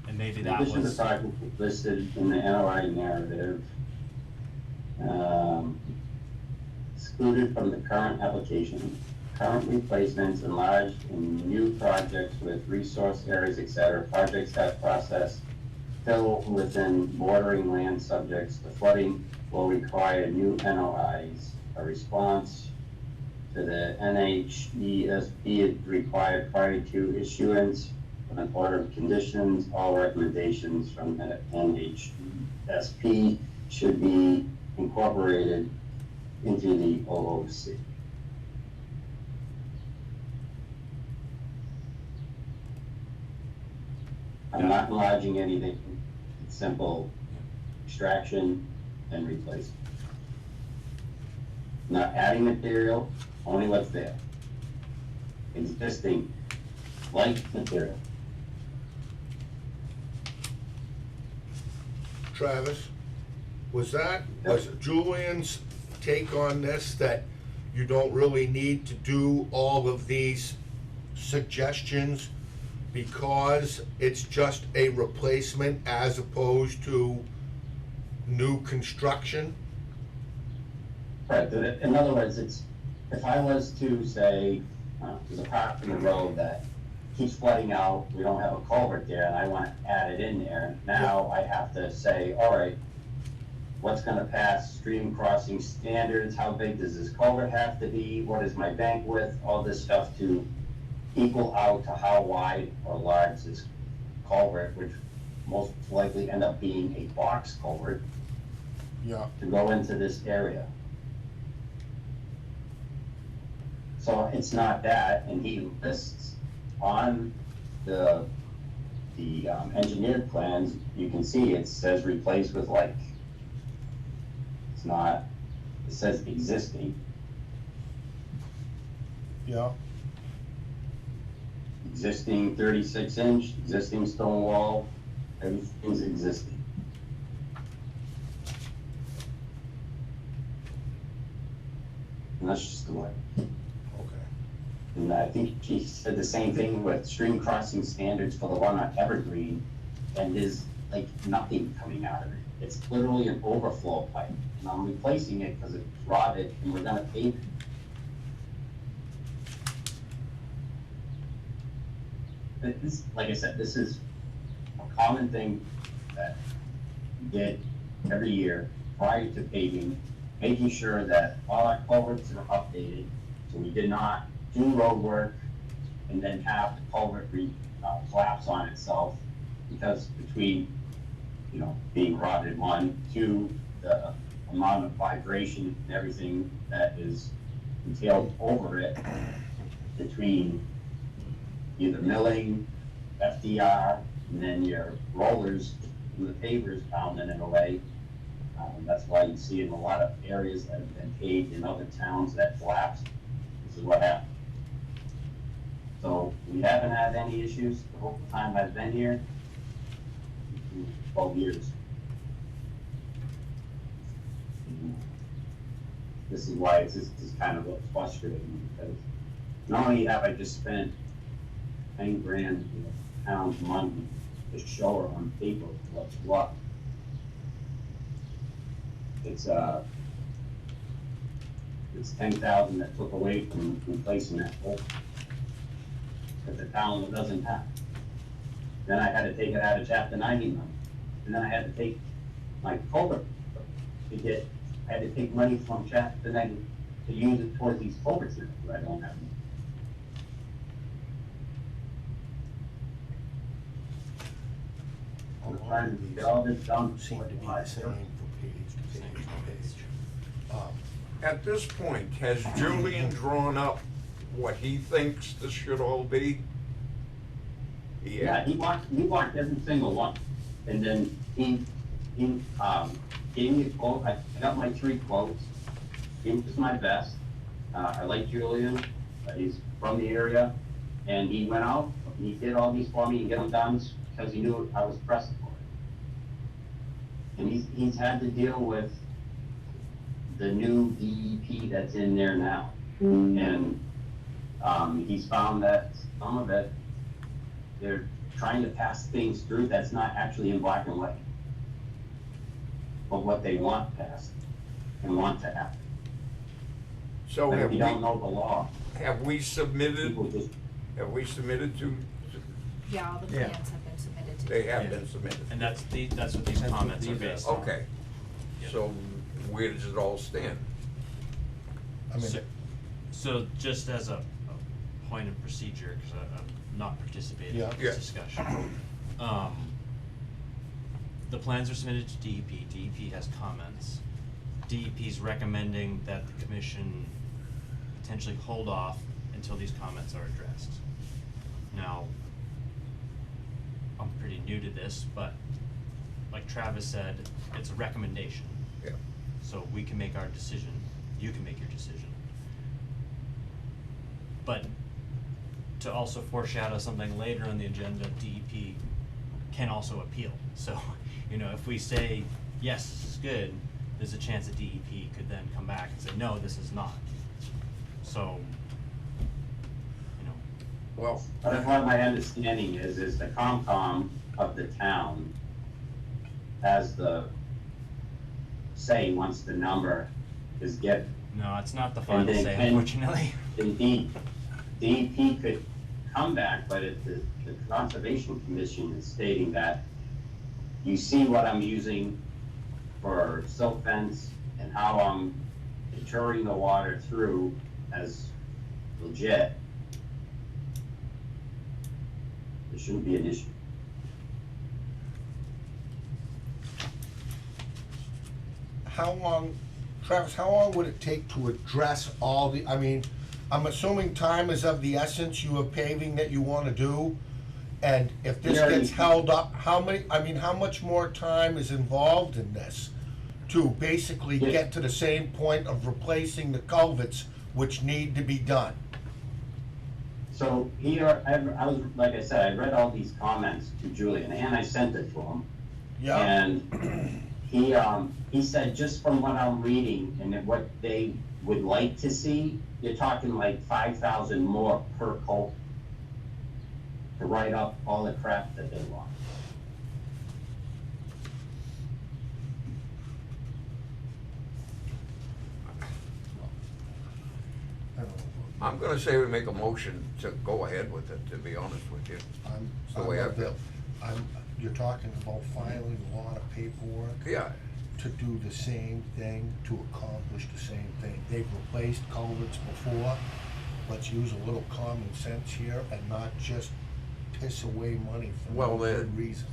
And maybe In that addition to was, projects listed in the NOI narrative, excluded from the current application, current replacements, enlarged and new projects with resource areas, et cetera, projects that process fill within bordering land subjects to flooding will require new NOIs. A response to the NHESB is required prior to issuance of an order of conditions. All recommendations from the NHESB should be incorporated into the OOC. I'm not enlarging anything, it's simple extraction and replacement. Not adding material, only what's there. Existing, like material. Travis, was Julian's take on this, that you don't really need to do all of these suggestions because it's just a replacement as opposed to new construction? Right, in other words, it's, if I was to say, there's a part in the road that keeps flooding out, we don't have a culvert there, and I want to add it in there, now I have to say, all right, what's gonna pass stream crossing standards, how big does this culvert have to be, what is my bank width, all this stuff to equal out to how wide or large this culvert, which most likely end up being a box culvert, Yeah. to go into this area. So it's not that, and he lists on the engineered plans, you can see it says replace with like. It's not, it says existing, Yeah. existing 36-inch, existing stone wall, everything's existing. And that's just the way. Okay. And I think she said the same thing with stream crossing standards for the one on Evergreen, and there's like nothing coming out of it. It's literally an overflow pipe, and I'm replacing it because it's rotted, and we're gonna pave it. This, like I said, this is a common thing that we did every year prior to paving, making sure that all our culverts are updated, so we did not do road work and then have the culvert collapse on itself, because between, you know, being rotted, one, two, the amount of vibration and everything that is entailed over it, between either milling, FDR, and then your rollers and the pavers pounding it away. That's why you see in a lot of areas that have been paved in other towns that collapsed. This is what happened. So we haven't had any issues the whole time I've been here, 12 years. And this is why this is kind of what's frustrating, because not only have I just spent 10 grand, you know, pounds money to show her on paper what's what. It's 10,000 that took away from replacing that hole that the town doesn't have. Then I had to take it out of chapter 90 money. and then I had to take my culvert I had to take money from chat, and then to use it towards these culverts that I don't have. I'm trying to get all this done. Seem to be the same from page to page to page. At this point, has Julian drawn up what he thinks this should all be? Yeah, he walked every single one, and then he gave me a quote, I got my 3 quotes, gave us my best. I like Julian, he's from the area, and he went out, he did all these for me and get them done, because he knew I was pressed for it. And he's had to deal with the new DEP that's in there now. And, he's found that some of it, they're trying to pass things through that's not actually in black and white, but what they want passed and want to happen. So But have if you don't know the law, we submitted, people just, to, Yeah, all the Yeah. plans have been submitted to. they have been submitted? And that's what these That's what comments are these are. based on. Okay, Yep. so where does it all stand? I mean, So just as a point of procedure, cause I'm not participating Yeah. in Yeah. this discussion. The plans are submitted to DEP, DEP has comments. DEP's recommending that the commission potentially hold off until these comments are addressed. Now, I'm pretty new to this, but like Travis said, it's a recommendation. Yeah. So we can make our decision, you can make your decision. But to also foreshadow something later on the agenda, DEP can also appeal. So, if we say, yes, this is good, there's a chance that DEP could then come back and say, no, this is not. So, Well, but what my understanding is the COMCOM of the town has the say once the number is given. no, it's not the And final they say, can- unfortunately. Indeed, DEP could come back, but if the Conservation Commission is stating that you see what I'm using for silt fence and how I'm deterring the water through as legit, there shouldn't be an issue. how long, Travis, how long would it take to address all the, I mean, I'm assuming time is of the essence, you have paving that you wanna do. And if this Yeah, gets you- held up, how much more time is involved in this? To basically Yeah. get to the same point of replacing the culverts which need to be done? So here, I was, like I said, I read all these comments to Julian and I sent it to him. Yeah, And he said, just from what I'm reading and then what they would like to see, you're talking like 5,000 more per culvert to write up all the crap that they want. I don't know. I'm gonna say we make a motion to go ahead with it, to be honest with you. It's the way I feel. You're talking about filing a lot of paperwork Yeah, to do the same thing, to accomplish the same thing. They've replaced culverts before. Let's use a little common sense here and not just piss away money for well, no they're, good reason.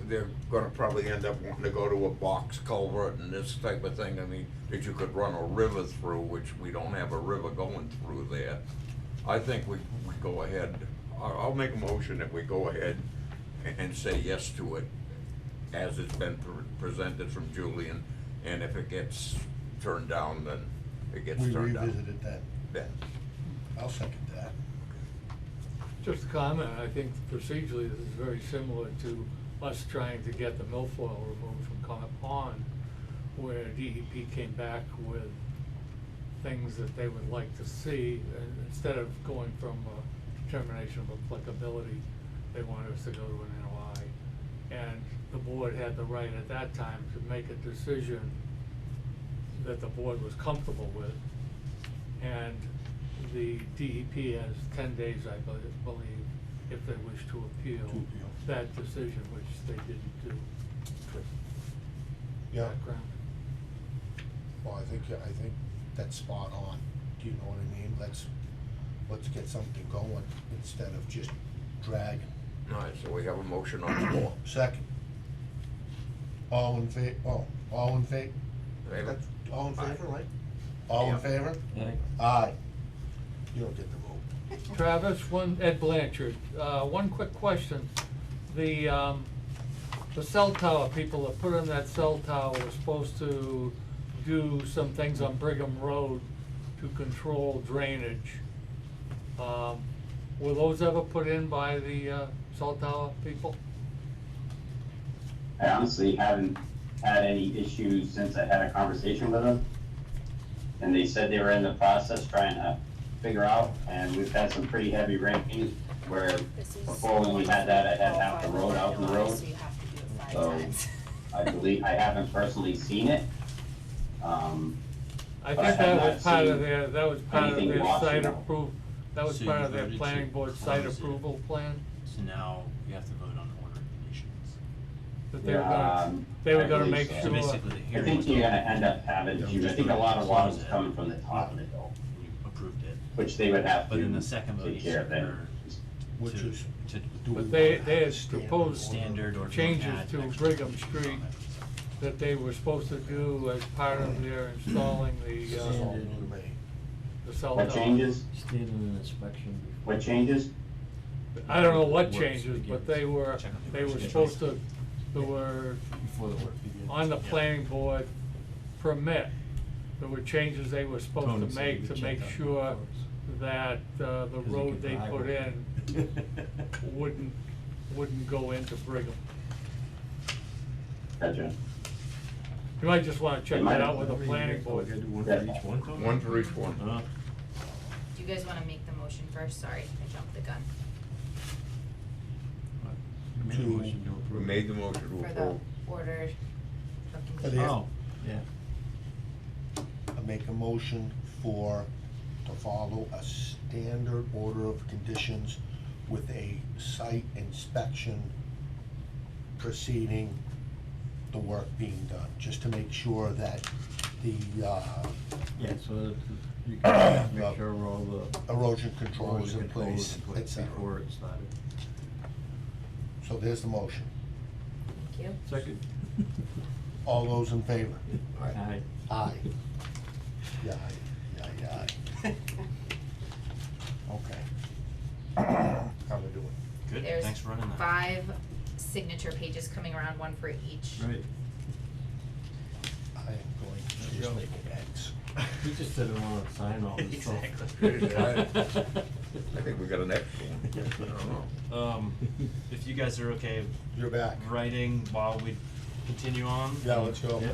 they're gonna probably end up wanting to go to a box culvert and this type of thing, I mean, that you could run a river through, which we don't have a river going through there. I think we go ahead, I'll make a motion that we go ahead and say yes to it as it's been presented from Julian, and if it gets turned down, then it gets We turned down. revisit it then. Then. I'll second that. Just a comment, I think procedurally this is very similar to us trying to get the milfoil removed from Comet Pond, where DEP came back with things that they would like to see, and instead of going from a determination of applicability, they wanted us to go to an NOI. And the board had the right at that time to make a decision that the board was comfortable with. And the DEP has 10 days, I believe, if they wish to appeal To appeal. that decision, which they didn't do. Yeah. background. Well, I think that's spot on, do you know what I mean? Let's get something going instead of just dragging. Alright, so we have a motion on the floor. Second. All in favor? All in favor? Favor? All in Aye. favor, right? All in Yeah. favor? Aye. Aye. You don't get the vote. Travis, Ed Blanchard, one quick question. The cell tower, people that put in that cell tower were supposed to do some things on Brigham Road to control drainage. Were those ever put in by the cell tower people? I honestly haven't had any issues since I had a conversation with them. And they said they were in the process trying to figure out, and we've had some pretty heavy rain where before when we had that, I had half the road out in the road. So you have to do it 5 So times. I believe, I haven't personally seen it. I But I think have that not was part of seen their, that was part of anything their washing site out. that was So part you of their voted to planning board site close it. approval plan, So now you have to vote on order of conditions. that they were gonna, they were I gonna believe make so. So sure. basically the I hearing think was you're over, gonna end up having You to, I just think a voted lot to of close water's it. coming from the top of it though, and you approved it. which they would have But to in the second vote, take you care of should, that. or Which to, is, to do we But they want had standard proposed order? standard or. changes add to extra Brigham conditions Street on it. that they were supposed to do as part of their installing the This is all Standard. new to me. the cell What tower. changes? Standard inspection. What changes? I don't know what Works changes, but begins. they were, Check on the they were version. supposed to, they were Before the work begins. on the Yeah. planning board permit. There were changes they were supposed Tony to said make he would to check make on it sure first. that, the 'Cause he road could they drive put it. in wouldn't go into Brigham. Gotcha. You might just wanna check It might that have- out with the planning board. Gotta do one Yeah. for each one, Tony? One for each one. Do you guys wanna make the motion first? Sorry, I jumped the gun. You made a To- motion to We approve. made the motion to For the approve. order of But conditions. yeah. Oh, yeah. I make a motion to follow a standard order of conditions with a site inspection preceding the work being done, just to make sure that the, Yeah, so that you can make sure all the. erosion control is erosion in control place, is in et cetera. Before it started. So there's the motion. Thank you. Second. All those in favor? Aye. Aye. Yeah, aye. Okay. How we doing? Good, There's thanks for running that. 5 signature pages coming around, 1 for each. Right. I am going to just make X. We just didn't wanna sign all this stuff. Exactly. I think we got an extra one. I don't know. If you guys are okay You're back. writing while we continue on. Yeah, let's go. Yeah.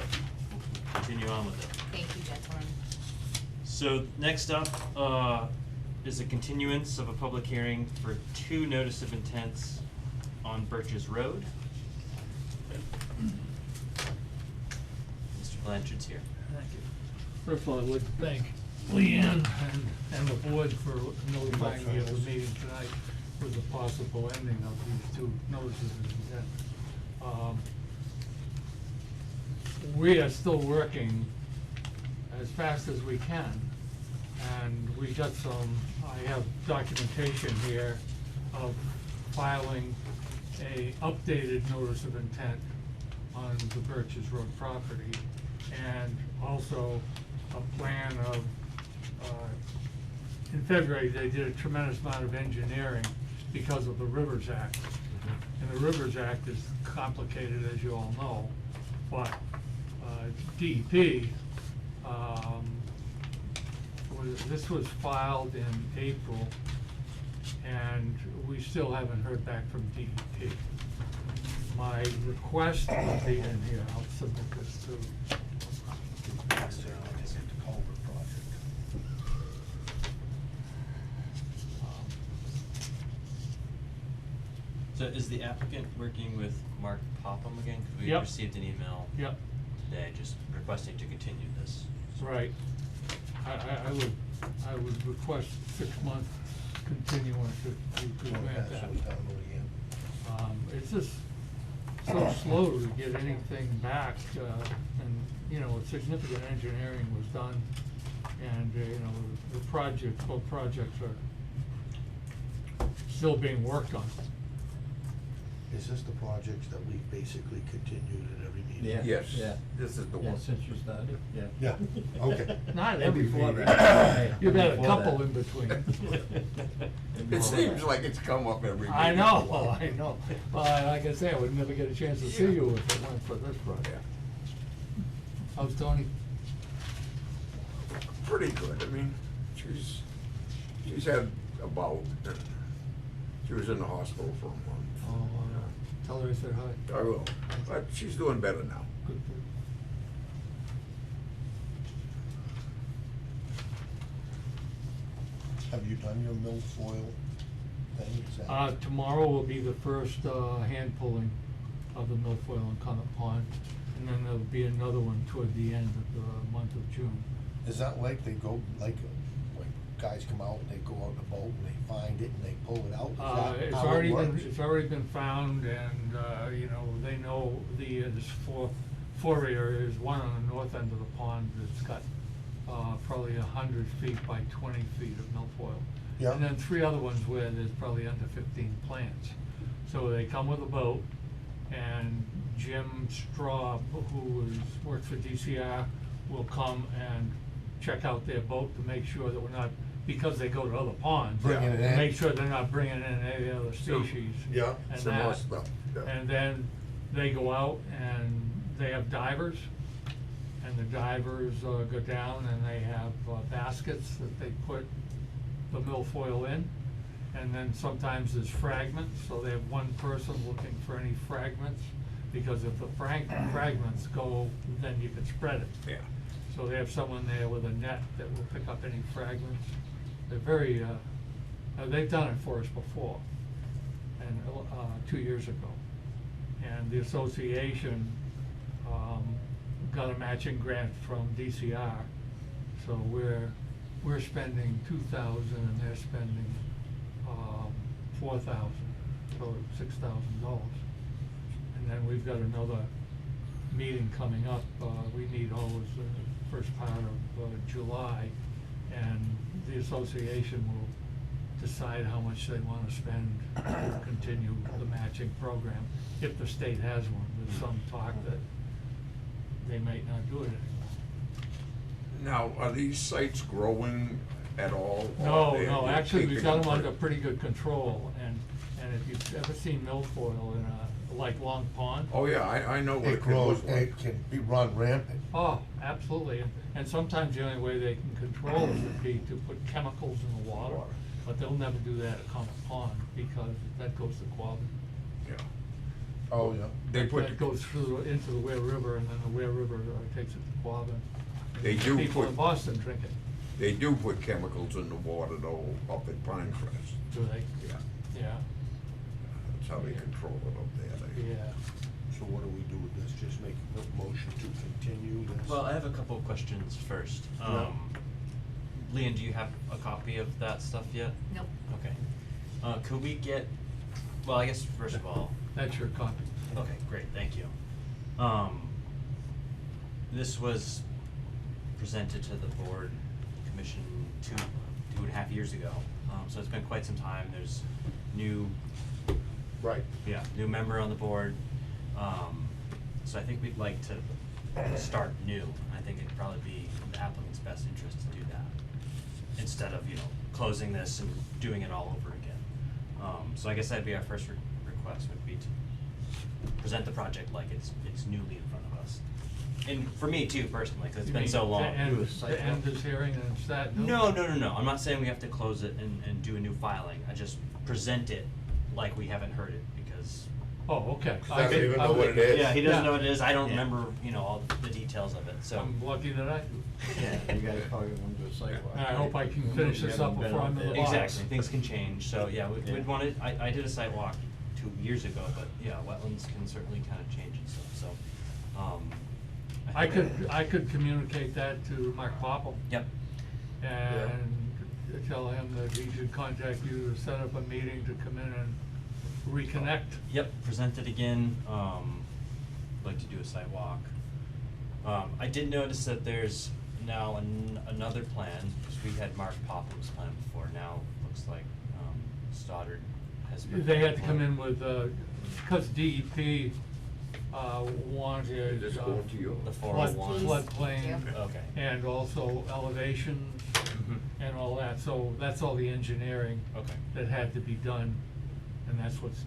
Continue on with it. Thank you, gentlemen. So next up, is a continuance of a public hearing for 2 notice of intents on Birches Road. Mr. Blanchard's here. Thank you. First of all, I'd like to thank Leanne and the board for notifying me of the meeting tonight with the possible ending of these 2 notices of intent. We are still working as fast as we can, and we got I have documentation here of filing a updated notice of intent on the Birches Road property, and also a plan of, in February, they did a tremendous amount of engineering because of the Rivers Act. And the Rivers Act is complicated, as you all know, but, DEP, this was filed in April, and we still haven't heard back from DEP. My request would be in here, I'll submit this to, Culvert project. So is the applicant working with Mark Popham again? Cause we Yep. received an email yep, today just requesting to continue this. right. I would request 6-month continuance if you could Wanna grant pass that. those down to Leanne? It's just, so slow to get anything back, and, you know, significant engineering was done. And, you know, both projects are still being worked on. Is this the projects that we basically continued at every meeting? Yeah. Yes, Yeah. this is the Yeah, one. since you started, yeah. Yeah, okay. Not And every before meeting. that. You've had a Before couple that. in between. And It before seems that. like it's come up every meeting. I know, I know. Well, like I say, I would never get a chance to see you if it weren't for this project. How's Tony? Pretty good, I mean, she's had a bout, and she was in the hospital for a month. Oh, tell her I said hi. I will, but she's doing better now. Good for you. Have you done your milfoil thing? Is that- Tomorrow will be the first, hand pulling of the milfoil in Comet Pond, and then there'll be another one toward the end of the month of June. Is that like they go, like, when guys come out and they go out in the boat and they find it and they pull it out? Is that It's how it already been, works? it's already been found, and, you know, they know there's four areas, one on the north end of the pond that's got, probably 100 feet by 20 feet of milfoil. Yeah. And then 3 other ones where there's probably under 15 plants. So they come with a boat, and Jim Straub, works for DCR, will come and check out their boat to make sure that we're not, because they go to other ponds. Bringing it to in. Make sure they're not bringing in any other Some- species. Yeah. And Some more that. stuff, yeah. And then they go out and they have divers, and the divers go down and they have baskets that they put the milfoil in. And then sometimes there's fragments, so they have one person looking for any fragments, because if the fragments go, then you can spread it. Yeah. So they have someone there with a net that will pick up any fragments. They're very, they've done it for us before, and, 2 years ago. And the association, got a matching grant from DCR, so we're spending 2,000 and they're spending, 4,000, so $6,000. And then we've got another meeting coming up, we meet always the first part of, July, and the association will decide how much they wanna spend to continue the matching program, if the state has one. There's some talk that they might not do it anymore. Now, are these sites growing at all? or No, they're no, actually, we've keeping got them them under pretty good control, and if you've ever seen milfoil in a, like Long Pond. Oh, yeah, I know what It it can grows, look like. it can be run rampant. Oh, absolutely, and sometimes the only way they can control it would be to put chemicals in the water, but they'll never do that at Comet Pond, because that goes to Quabbin. Yeah. Oh, yeah. They put, That goes through, into the Ware River, and then the Ware River takes it to Quabbin. They do People put- in Boston drink it, they do put chemicals in the water though, up at Pinecrest. do they? Yeah, Yeah, that's how they control it up there. They- yeah. So what do we do with this? Just make a motion to continue this? Well, I have a couple of questions first. Yeah. Leon, do you have a copy of that stuff yet? Nope. Okay. Could we get, well, I guess first of all, That's your copy. okay, great, thank you. This was presented to the board commission two and a half years ago. So it's been quite some time. There's new Right. new member on the board. So I think we'd like to start new. I think it'd probably be in the applicant's best interest to do that, instead of, closing this and doing it all over again. So I guess that'd be our first request, would be to present the project like it's newly in front of us. And for me too, personally, cause it's You been mean so long. To end this hearing and start new? No, I'm not saying we have to close it and do a new filing. I just present it like we haven't heard it, because. Oh, okay. Doesn't even know what it is. Yeah, he doesn't Yeah. know what it is. I don't Yeah. remember, all the details of it, so. I'm lucky that I do. Yeah, you guys probably want to do a sidewalk. And I hope I can finish this up before I'm in the box. Exactly, things can change, so yeah, we'd want it, I did a site walk 2 years ago, but yeah, wetlands can certainly kind of change and stuff, so, I could communicate that to Mark Poppel. Yep, And tell him that he should contact you to set up a meeting to come in and reconnect. Yep, present it again, like to do a site walk. I did notice that there's now another plan, because we had Mark Popham's plan before, now looks like, Stoddard has. They had to come in with, because DEP, wanted, Just going to you. The flood, 401. floodplain. Yep. Okay. And also elevations Mhm. and all that, so that's all the engineering Okay. that had to be done, and that's what's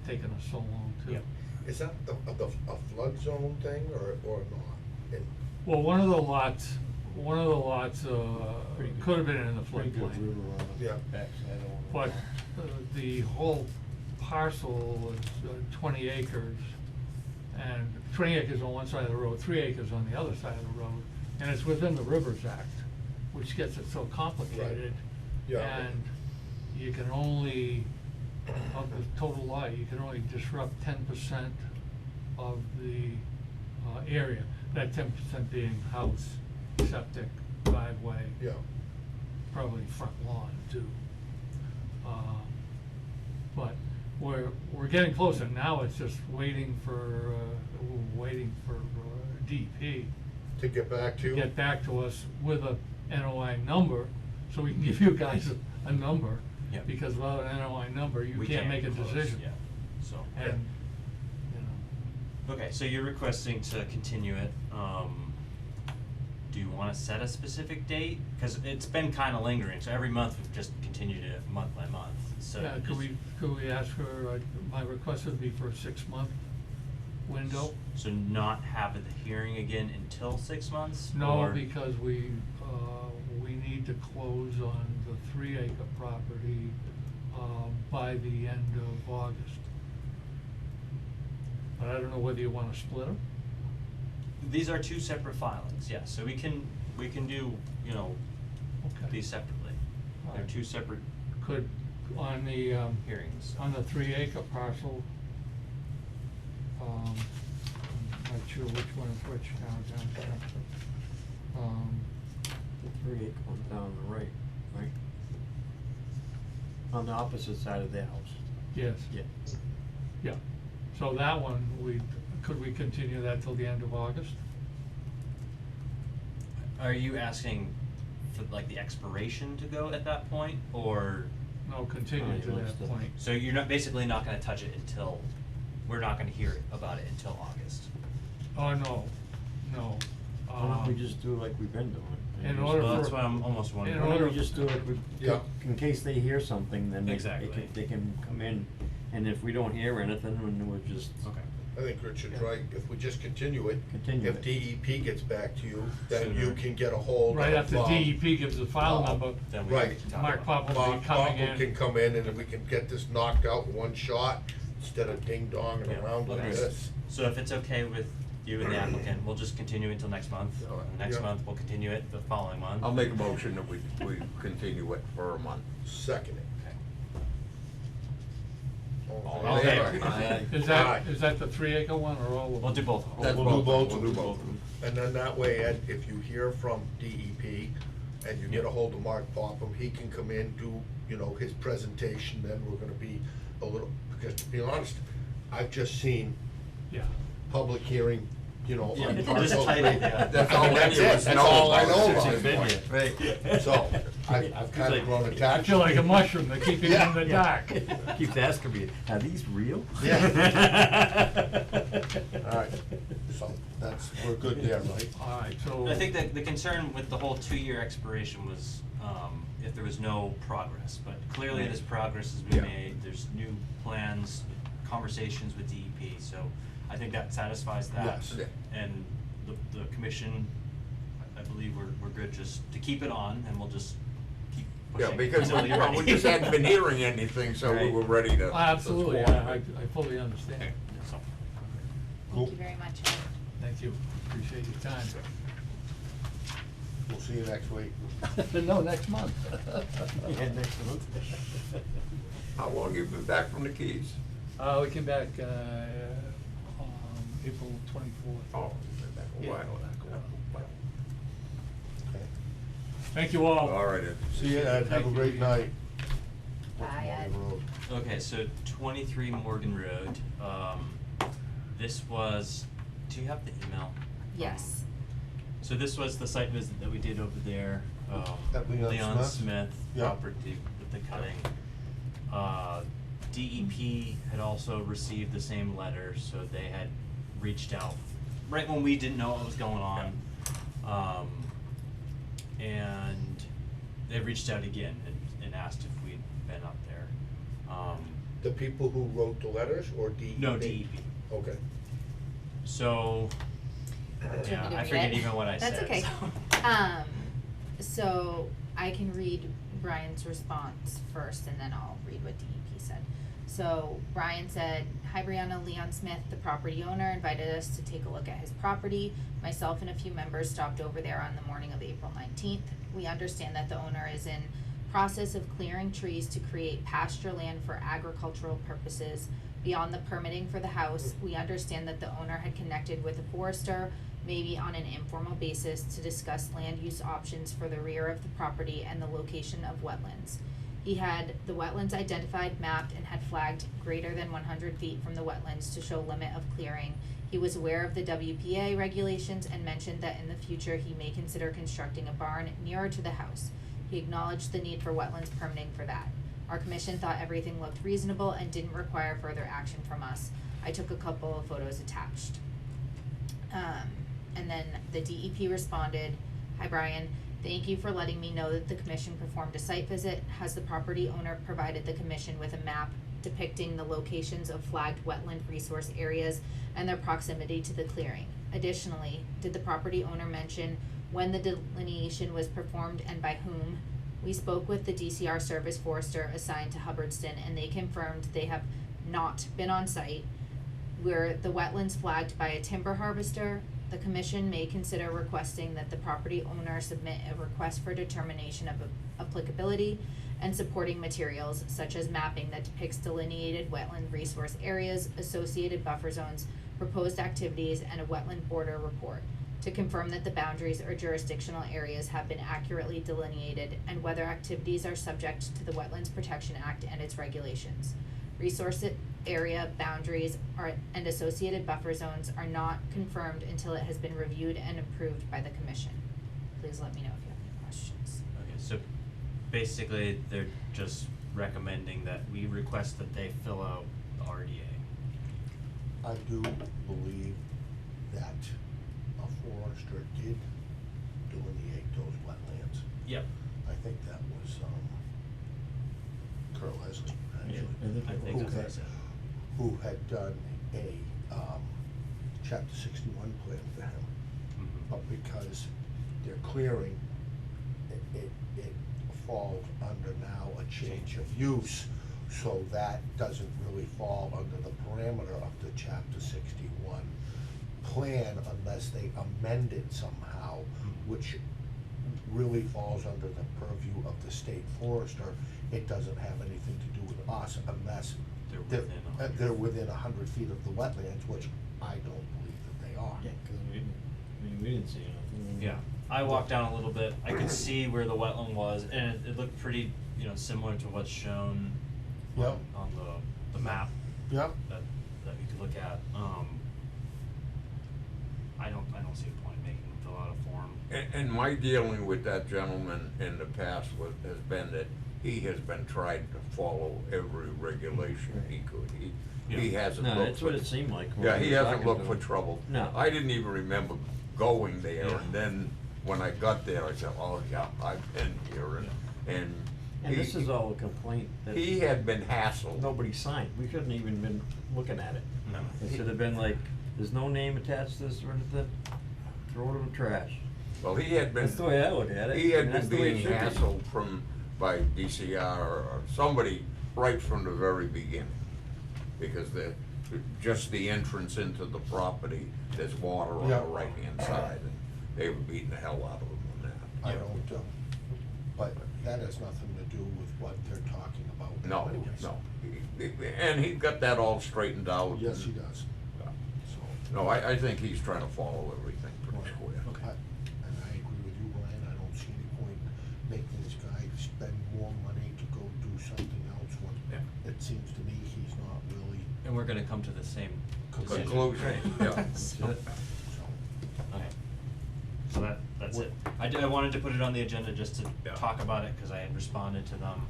taken us so long too. Yep. Is that a flood zone thing or not? And Well, one of the lots, could have been in the Pretty good floodplain, river on the Yeah. backside of one. but the whole parcel is 20 acres, and 20 acres on one side of the road, 3 acres on the other side of the road, and it's within the Rivers Act, which gets it so complicated. Yeah. And you can only, of the total lot, you can only disrupt 10% of the area. That 10% being house, septic, driveway, Yeah, probably front lawn too. But we're getting closer, now it's just waiting for DEP to get back to. to get back to us with a NOI number, so we can give you guys a number. Yep. Because without an NOI number, you We can't make a close, decision. Yeah, so. And, you know, Okay, so you're requesting to continue it, do you wanna set a specific date? Cause it's been kinda lingering, so every month we've just continued it month by month, so. yeah, could we ask for, my request would be for a 6-month window? So not have the hearing again until 6 months? No, or- because we need to close on the 3-acre property, by the end of August. But I don't know whether you wanna split them? These are two separate filings, yes, so we can do, you know, Okay. these separately. They're Alright. two separate Could, on the, hearings. on the 3-acre parcel, I'm not sure which one is which now, down there. The 3-acre one down the right? On the opposite side of their house. Yes. Yeah. Yeah, so that one, could we continue that till the end of August? Are you asking for like the expiration to go at that point, or? No, continue Oh, to he wants that to- point. So you're not, basically not gonna touch it until, we're not gonna hear about it until August? Oh, no, no. Why don't we just do like we've been doing? and In just- order Well, that's for- what I'm almost wondering. in Why don't order we just do it, Yeah. in case they hear something, then Exactly. they can come in, and if we don't hear anything, then we'll just. Okay. I think Richard's Yeah. right, if we just continue it. Continue If it. DEP gets back to you, then you Sooner. can get a hold of. Right after DEP gives the file number, Then we Right. can talk Mark about it. Pop will be coming Bob can in. come in and we can get this knocked out in one shot, instead of ding-donging Yeah, around like okay. this. So if it's okay with you and the applicant, we'll just continue until next month. All right. And next Yeah. month, we'll continue it the following month. I'll make a motion that we continue it for a month. Second it. Okay. All in favor? Aye. Is Aye. that the 3-acre one or all of them? We'll do both. That's We'll do both. We'll do both. And then that way, Ed, if you hear from DEP and you get a hold of Mark Popham, he can come in, do, you know, his presentation, then we're gonna be a little, because to be honest, I've just seen Yeah. public hearing, you know, Yeah, on just parcel title, three. yeah. That's all any of us That's know all I about know since about he's been here. it. So, I've kind of grown I attached. feel like a mushroom, they keep you in the dark. Keeps asking me, are these real? Yeah. All right, so we're good there, right? All right, so. I think that the concern with the whole 2-year expiration was, if there was no progress, but clearly this progress has been Yeah. made, there's new plans, conversations with DEP, so I think that satisfies that. Yes. Yeah. And the commission, I believe we're good just to keep it on, and we'll just keep Yeah, pushing because until you're ready. we just hadn't been hearing anything, so we Right. were ready to. Absolutely, let's go on. I fully understand. Okay, so, Cool. Thank you very much, Ed. Thank you, appreciate your time. We'll see you next week. No, next month. Yeah, next month. How long you been back from the Keys? We came back, April 24th. Oh, you've been back a Yeah, while. back a while. Okay. Thank you all. All right, Ed. See you, Ed, have a great night. Bye, Ed. Morgan Road. Okay, so 23 Morgan Road, this was, do you have the email? Yes. So this was the site visit that we did over there, At Leon Smith? Smith Yeah. property with the cutting. DEP had also received the same letter, so they had reached out right when we didn't know what was going on. And they reached out again and asked if we'd been up there. The people who wrote the letters or DEP? No, DEP. Okay. So, Do you want yeah, me to I read forget it? even what I said. That's okay. so. So I can read Brian's response first and then I'll read what DEP said. So Brian said, "Hi Brianna, Leon Smith, the property owner, invited us to take a look at his property. Myself and a few members stopped over there on the morning of April 19th. We understand that the owner is in process of clearing trees to create pasture land for agricultural purposes. Beyond the permitting for the house, we understand that the owner had connected with a forester, maybe on an informal basis, to discuss land use options for the rear of the property and the location of wetlands. He had the wetlands identified, mapped, and had flagged greater than 100 feet from the wetlands to show limit of clearing. He was aware of the WPA regulations and mentioned that in the future he may consider constructing a barn nearer to the house. He acknowledged the need for wetlands permitting for that. Our commission thought everything looked reasonable and didn't require further action from us. I took a couple of photos attached." And then the DEP responded, "Hi Brian, thank you for letting me know that the commission performed a site visit. Has the property owner provided the commission with a map depicting the locations of flagged wetland resource areas and their proximity to the clearing? Additionally, did the property owner mention when the delineation was performed and by whom? We spoke with the DCR service forester assigned to Hubbardston and they confirmed they have not been on site. Were the wetlands flagged by a timber harvester? The commission may consider requesting that the property owner submit a request for determination of applicability and supporting materials such as mapping that depicts delineated wetland resource areas, associated buffer zones, proposed activities, and a wetland border report to confirm that the boundaries or jurisdictional areas have been accurately delineated and whether activities are subject to the Wetlands Protection Act and its regulations. Resource area boundaries and associated buffer zones are not confirmed until it has been reviewed and approved by the commission. Please let me know if you have any questions." Okay, so basically they're just recommending that we request that they fill out the RDA. I do believe that a forester did delineate those wetlands. Yep. I think that was, Carl Leslie, actually. I think that's what I said. Who had done a, chapter 61 plan for him. Mhm. But because they're clearing, it falls under now a change of use, so that doesn't really fall under the parameter of the chapter 61 plan unless they amend it somehow, which really falls under the purview of the state forester. It doesn't have anything to do with us unless they're within 100 feet of the wetlands, which I don't believe that they are. Yeah, cause we didn't see anything. Yeah, I walked down a little bit, I could see where the wetland was, and it looked pretty, similar to what's shown Yep. on the map Yep. that we could look at. I don't see a point in making them fill out a form. And my dealing with that gentleman in the past has been that he has been trying to follow every regulation he could. He hasn't looked. No, that's what it seemed like. when Yeah, we he were hasn't talking looked to for him. trouble. No. I didn't even remember going there, Yeah. and then when I got there, I said, oh, yeah, I've been here, and And he- this is all a complaint that he had been hassled. nobody signed. We shouldn't even been looking at it. No. It should have been like, there's no name attached to this or anything, throw it in the trash. Well, he had been. That's the way I look at it. He had and that's been the way it being should be. hassled by DCR or somebody right from the very beginning. Because just the entrance into the property, there's water on Yeah. the right-hand side, and they were beating the hell out of him on that. I don't, but that has nothing to do with what they're talking about. No, anyways. no. And he got that all straightened out. Yes, he does. Yeah. So, No, I think he's trying to follow everything pretty square. and I agree with you, Brian, I don't see any point make this guy spend more money to go do something else when Yeah. it seems to me he's not really, And we're gonna come to the same decision. Conclusion, yeah. So, so. okay. So that's What- it. I wanted to put it on the agenda just to Yeah. talk about it, cause I had responded to them.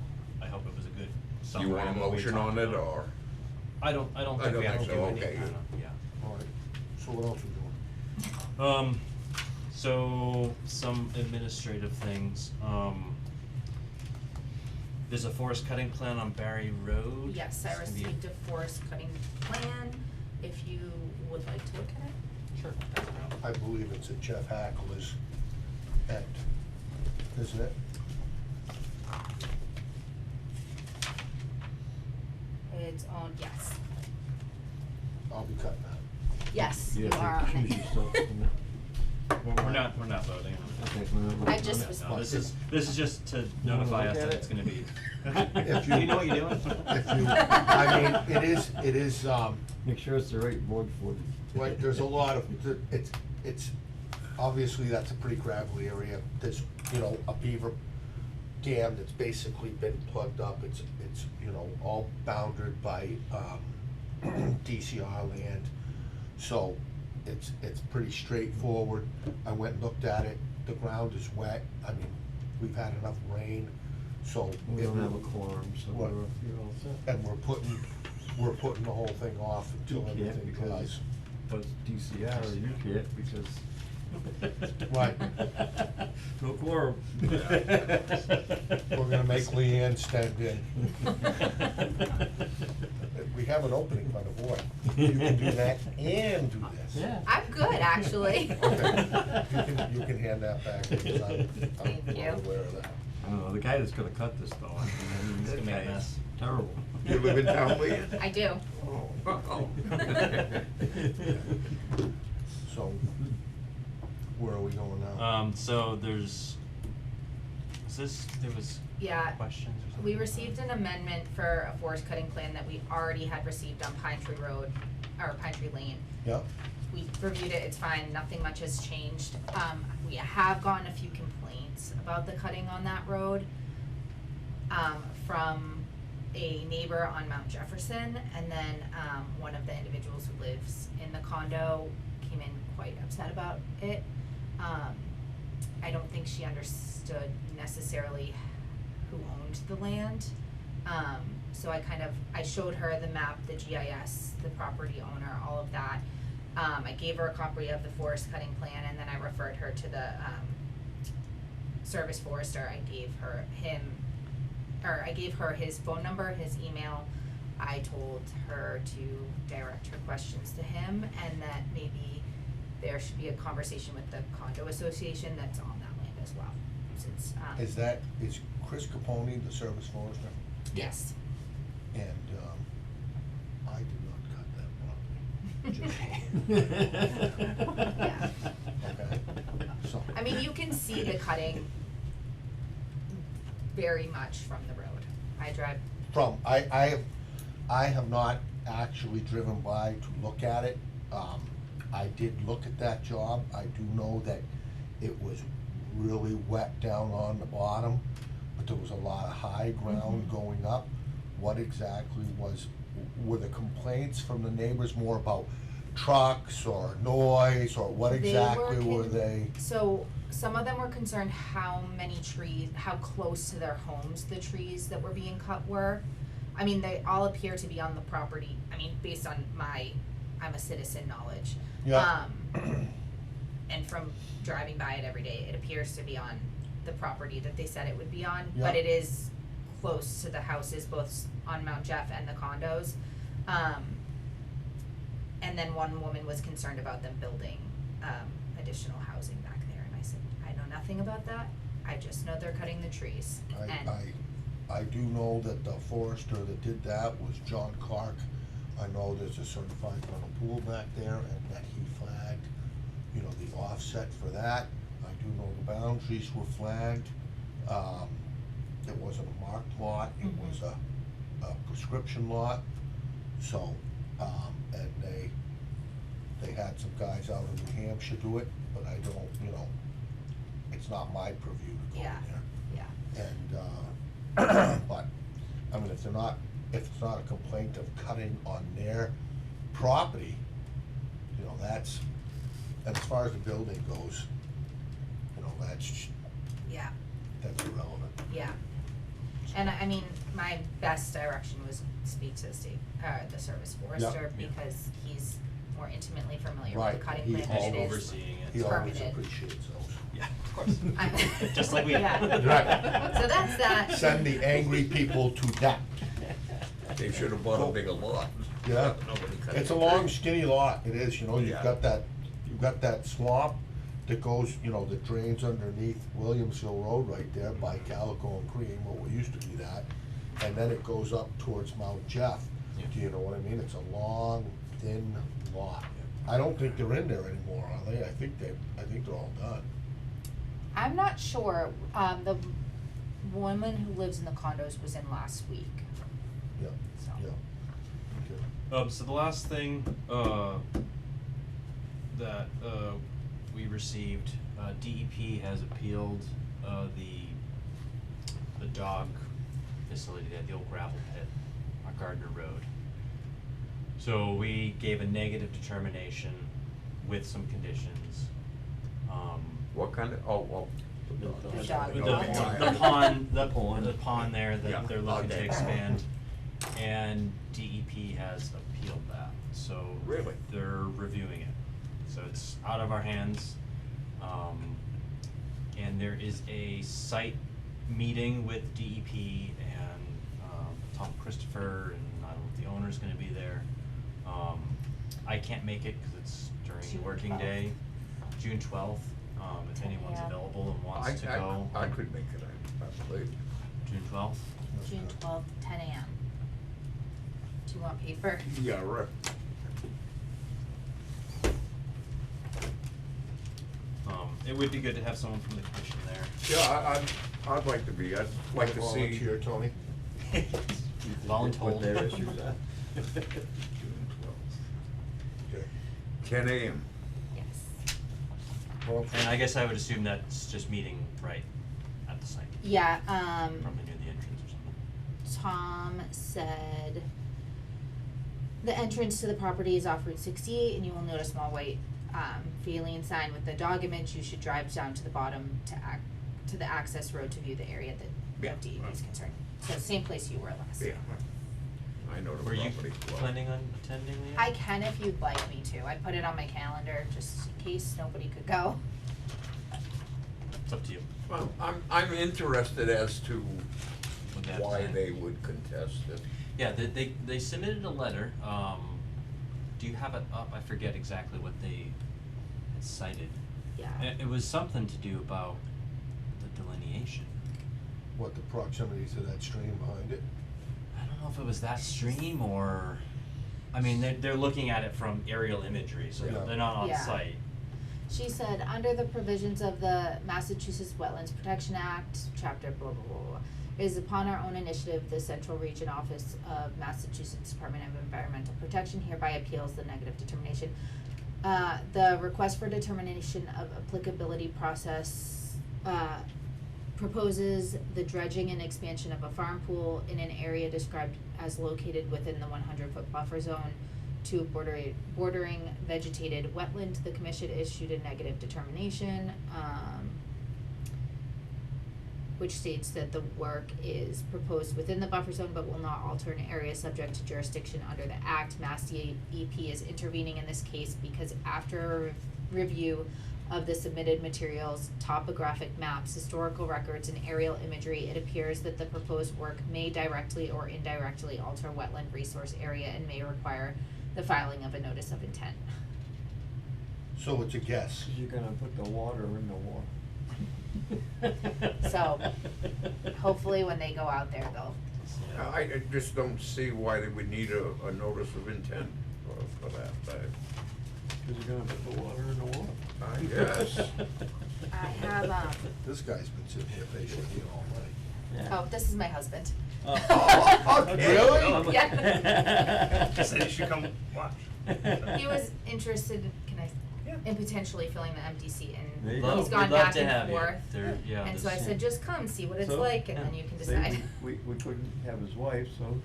I hope it was a good summary. You want a of what we motion talked on it, about. or? I don't I think don't we have to think do so, any okay. kind of, yeah. All right, so what else we doing? So some administrative things, there's a forest cutting plan on Barry Road. Yes, I It's gonna be- received a forest cutting plan, if you would like to look at it. Sure. I believe it's at Jeff Hackler's end, isn't it? It's on, yes, I'll be cutting that. yes, you Yeah, are on choose it. yourself from We're not voting on it. Okay, we're not I voting just on was- it. No, this is just to notify us look at that it? it's gonna be. If you- You know what you're doing? If you, I mean, it is, Make sure it's the right board for it. like, there's a lot of, it's, obviously, that's a pretty gravelly area. There's, you know, a beaver dam that's basically been plugged up. It's, you know, all bounded by, DCR land. So, it's pretty straightforward. I went and looked at it. The ground is wet. I mean, we've had enough rain, so. We it don't will- have a quorum, so What? you're all set. And we're putting the whole thing off You until can't everything because dries. But DCR, you can't because. Right. No quorum. We're gonna make Leanne stand in. We have an opening by the board. You can do that and do this. Yeah. I'm good, actually. Okay, you can hand that back because I'm Thank not you. aware of that. I don't know, the guy that's gonna cut this though, I mean, It's that gonna be a guy is mess. terrible. You live in town, Leanne? I do. Oh. So, where are we going now? So there was Yeah, questions or something? we received an amendment for a forest cutting plan that we already had received on Pine Tree Road, or Pine Tree Lane. Yep, We reviewed it, it's fine, nothing much has changed. We have gotten a few complaints about the cutting on that road, from a neighbor on Mount Jefferson, and then, one of the individuals who lives in the condo came in quite upset about it. I don't think she understood necessarily who owned the land. So I showed her the map, the GIS, the property owner, all of that. I gave her a copy of the forest cutting plan, and then I referred her to the, service forester. I gave her his phone number, his email. I told her to direct her questions to him, and that maybe there should be a conversation with the condo association that's on that land as well, since, is Chris Capone the service forester? yes. And, I did not cut that property. Yeah. Okay, so. I mean, you can see the cutting very much from the road. I drive, I have not actually driven by to look at it. I did look at that job. I do know that it was really wet down on the bottom, but there was a lot of high ground going up. What exactly were the complaints from the neighbors more about trucks or noise, or what exactly were they? So some of them were concerned how many trees, how close to their homes the trees that were being cut were. I mean, they all appear to be on the property, I mean, based on I'm a citizen knowledge. Yeah. And from driving by it every day, it appears to be on the property that they said it would be on, Yeah. but it is close to the houses, both on Mount Jeff and the condos. And then one woman was concerned about them building, additional housing back there, and I said, I know nothing about that, I just know they're cutting the trees, and. I do know that the forester that did that was John Clark. I know there's a certified vernal pool back there, and that he flagged, you know, the offset for that. I do know the boundaries were flagged. It wasn't a marked lot, it was a prescription lot. So, and they had some guys out in New Hampshire do it, but I don't, you know, it's not my purview to go in Yeah. there. Yeah. And, but, I mean, if it's not a complaint of cutting on their property, you know, that's, and as far as the building goes, you know, that's Yeah. irrelevant. Yeah. And I mean, my best direction was speak to the service forester, Yeah. because he's more intimately familiar Right, with the cutting he plan than it always- is. overseeing it. He always permitted. appreciates those. Yeah, of course. I'm- Just like we. Yeah. Right. So that's that. Send the angry people to that. They should have bought a bigger lot. Yeah, Nobody cut it's a it. long skinny lot, it is, you know, Yeah. you've got that swamp that goes, you know, that drains underneath Williams Hill Road right there by Calico and Cream, what used to be that, and then it goes up towards Mount Jeff. Yeah. Do you know what I mean? It's a long, thin lot. I don't think they're in there anymore, are they? I think they're all done. I'm not sure, the woman who lives in the condos was in last week, Yeah, so. yeah. Okay. So the last thing, that, we received, DEP has appealed, the dog facility at the old gravel pit on Gardner Road. So we gave a negative determination with some conditions. What kind of, oh, The dog. The Yeah. pond, the pond there Yeah, that they're looking to okay. expand, and DEP has appealed that, so. Really? They're reviewing it, so it's out of our hands. And there is a site meeting with DEP and, Tom Christopher, and I don't know if the owner's gonna be there. I can't make it, cause it's during June working 12th. day, June 12th, if 10 anyone's a.m. available and wants to go. I could make it, I believe. June 12th? June 12th, 10 a.m. Do you want paper? Yeah, right. It would be good to have someone from the commission there. Yeah, I'd like to be, I'd like to see. Volunteer, Tony? Voluntold. What their issues are. June 12th. Okay. 10 a.m. Yes. Well, And I guess I would assume that's just meeting right at the site, Yeah, probably near the entrance or something. Tom said the entrance to the property is off Route 68, and you will note a small white Faline sign with the dog image. You should drive down to the bottom to the access road to view the area that Yeah. DEP is concerned. So same place you were last Yeah. year. I know the Were you property well. planning on attending the? I can if you'd like me to. I put it on my calendar just in case nobody could go. It's up to you. Well, I'm interested as to What they have to why say. they would contest it. Yeah, they submitted a letter, do you have it up? I forget exactly what they had cited. Yeah. It was something to do about the delineation. what, the proximity to that stream behind it? I don't know if it was that stream or, I mean, they're looking at it from aerial imagery, so Yeah. they're not on Yeah. site. She said, under the provisions of the Massachusetts Wetlands Protection Act, chapter blah, blah, blah, blah, it is upon our own initiative, the Central Region Office of Massachusetts Department of Environmental Protection hereby appeals the negative determination. The request for determination of applicability process, proposes the dredging and expansion of a farm pool in an area described as located within the 100-foot buffer zone to a bordering vegetated wetland. The commission issued a negative determination, which states that the work is proposed within the buffer zone but will not alter an area subject to jurisdiction under the act. Mass DEP is intervening in this case because after a review of the submitted materials, topographic maps, historical records, and aerial imagery, it appears that the proposed work may directly or indirectly alter wetland resource area and may require the filing of a notice of intent. So it's a guess. You're gonna put the water in the water. So, hopefully when they go out there, they'll, I just don't see why they would need a notice of intent for that, Cause you're gonna put the water in the water. I guess. I have, This guy's been sitting here patiently all night. oh, this is my husband. Really? Yeah. Said you should come watch. He was interested, can I? Yeah. and potentially filling the empty seat, There you and go. he's gone We'd love back to and have you. forth. There- yeah, And so I there's- said, just come, see what it's So, like, and yeah, then you can see, decide. We couldn't have his wife, so.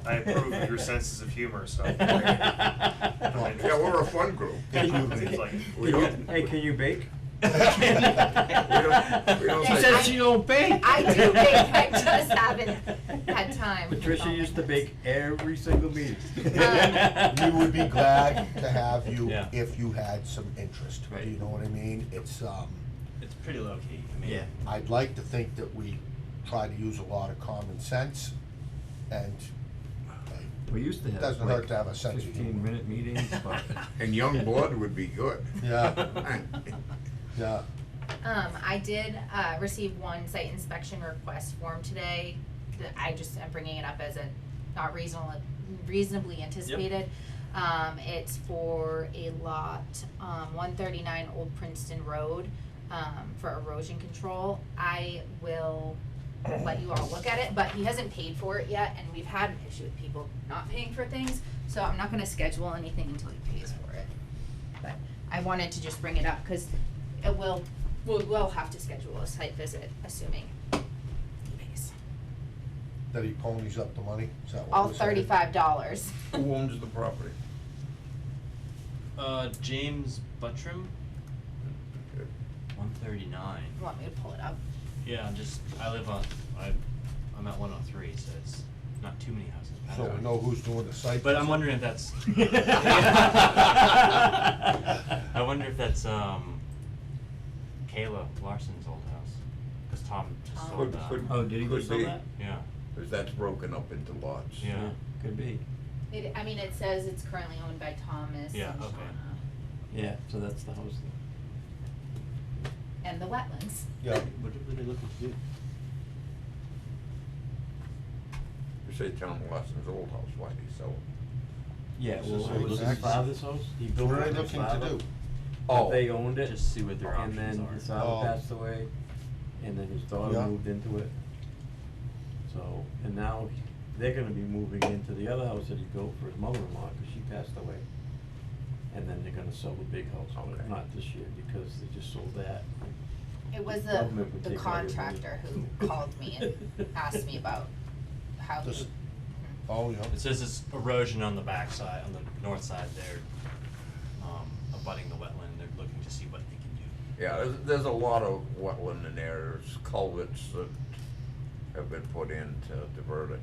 I approve of your senses of humor, so. Yeah, we're a fun group. If you- Seems like it. We don't, Hey, can you bake? we don't She say- said she don't bake. I do bake, I just haven't had time. Patricia used to bake every single meeting. We would be glad to have you Yeah. if you had some interest, Right. you know what I mean? It's, It's pretty low key, I mean. Yeah. I'd like to think that we try to use a lot of common sense, and We used to have Doesn't hurt to have a sense of humor. 15-minute meetings, but. And young blood would be good. Yeah. Yeah, I did, receive one site inspection request form today, that I just am bringing it up as a not reasonably anticipated. It's for a lot, 139 Old Princeton Road, for erosion control. I will let you all look at it, but he hasn't paid for it yet, and we've had an issue with people not paying for things, so I'm not gonna schedule anything until he pays for it. But I wanted to just bring it up, cause we'll have to schedule a site visit, assuming he pays. that he ponies up the money, is that what All we're saying? $35. Who owns the property? James Buttram, 139. You want me to pull it up? Yeah, I'm at 103, so it's not too many houses back So there. we know who's doing the site. But I'm visit. wondering if that's. I wonder if that's Kayla Larson's old house, cause Tom just sold that. Oh, did he Could just sell be. that? Yeah, Cause that's broken up into lots. yeah. Could be. It says it's currently owned by Thomas Yeah, and okay. Shauna. Yeah, so that's the house. And the wetlands. Yeah, What were they looking to do? You say Tom Larson's old house, why did he sell it? Yeah, This well, is it was his exactly- father's house. He built what it are with they his looking to father. do? Oh. But they owned it. Just see what their And options then are. his father Oh. passed away, and then his daughter Yeah. moved into it. So, and now they're gonna be moving into the other house that he built for his mother-in-law, cause she passed away. And then they're gonna sell the big house, but Okay. not this year, because they just sold that. It was Government would the take all your money. contractor who called me and asked me about how he. This- Oh, yeah. It says it's erosion on the backside, on the north side there, abutting the wetland, they're looking to see what they can do. Yeah, there's a lot of wetland in there, there's culverts that have been put in to divert it.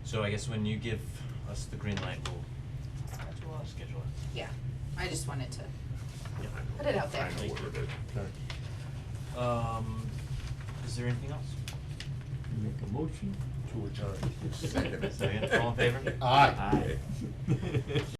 So I guess when you give us the green light, we'll schedule it. Yeah, I just wanted to Yeah. put it out there. I know where it is. Okay. Is there anything else? Make a motion. To adjourn. Second. Second, all in favor? Aye. Aye.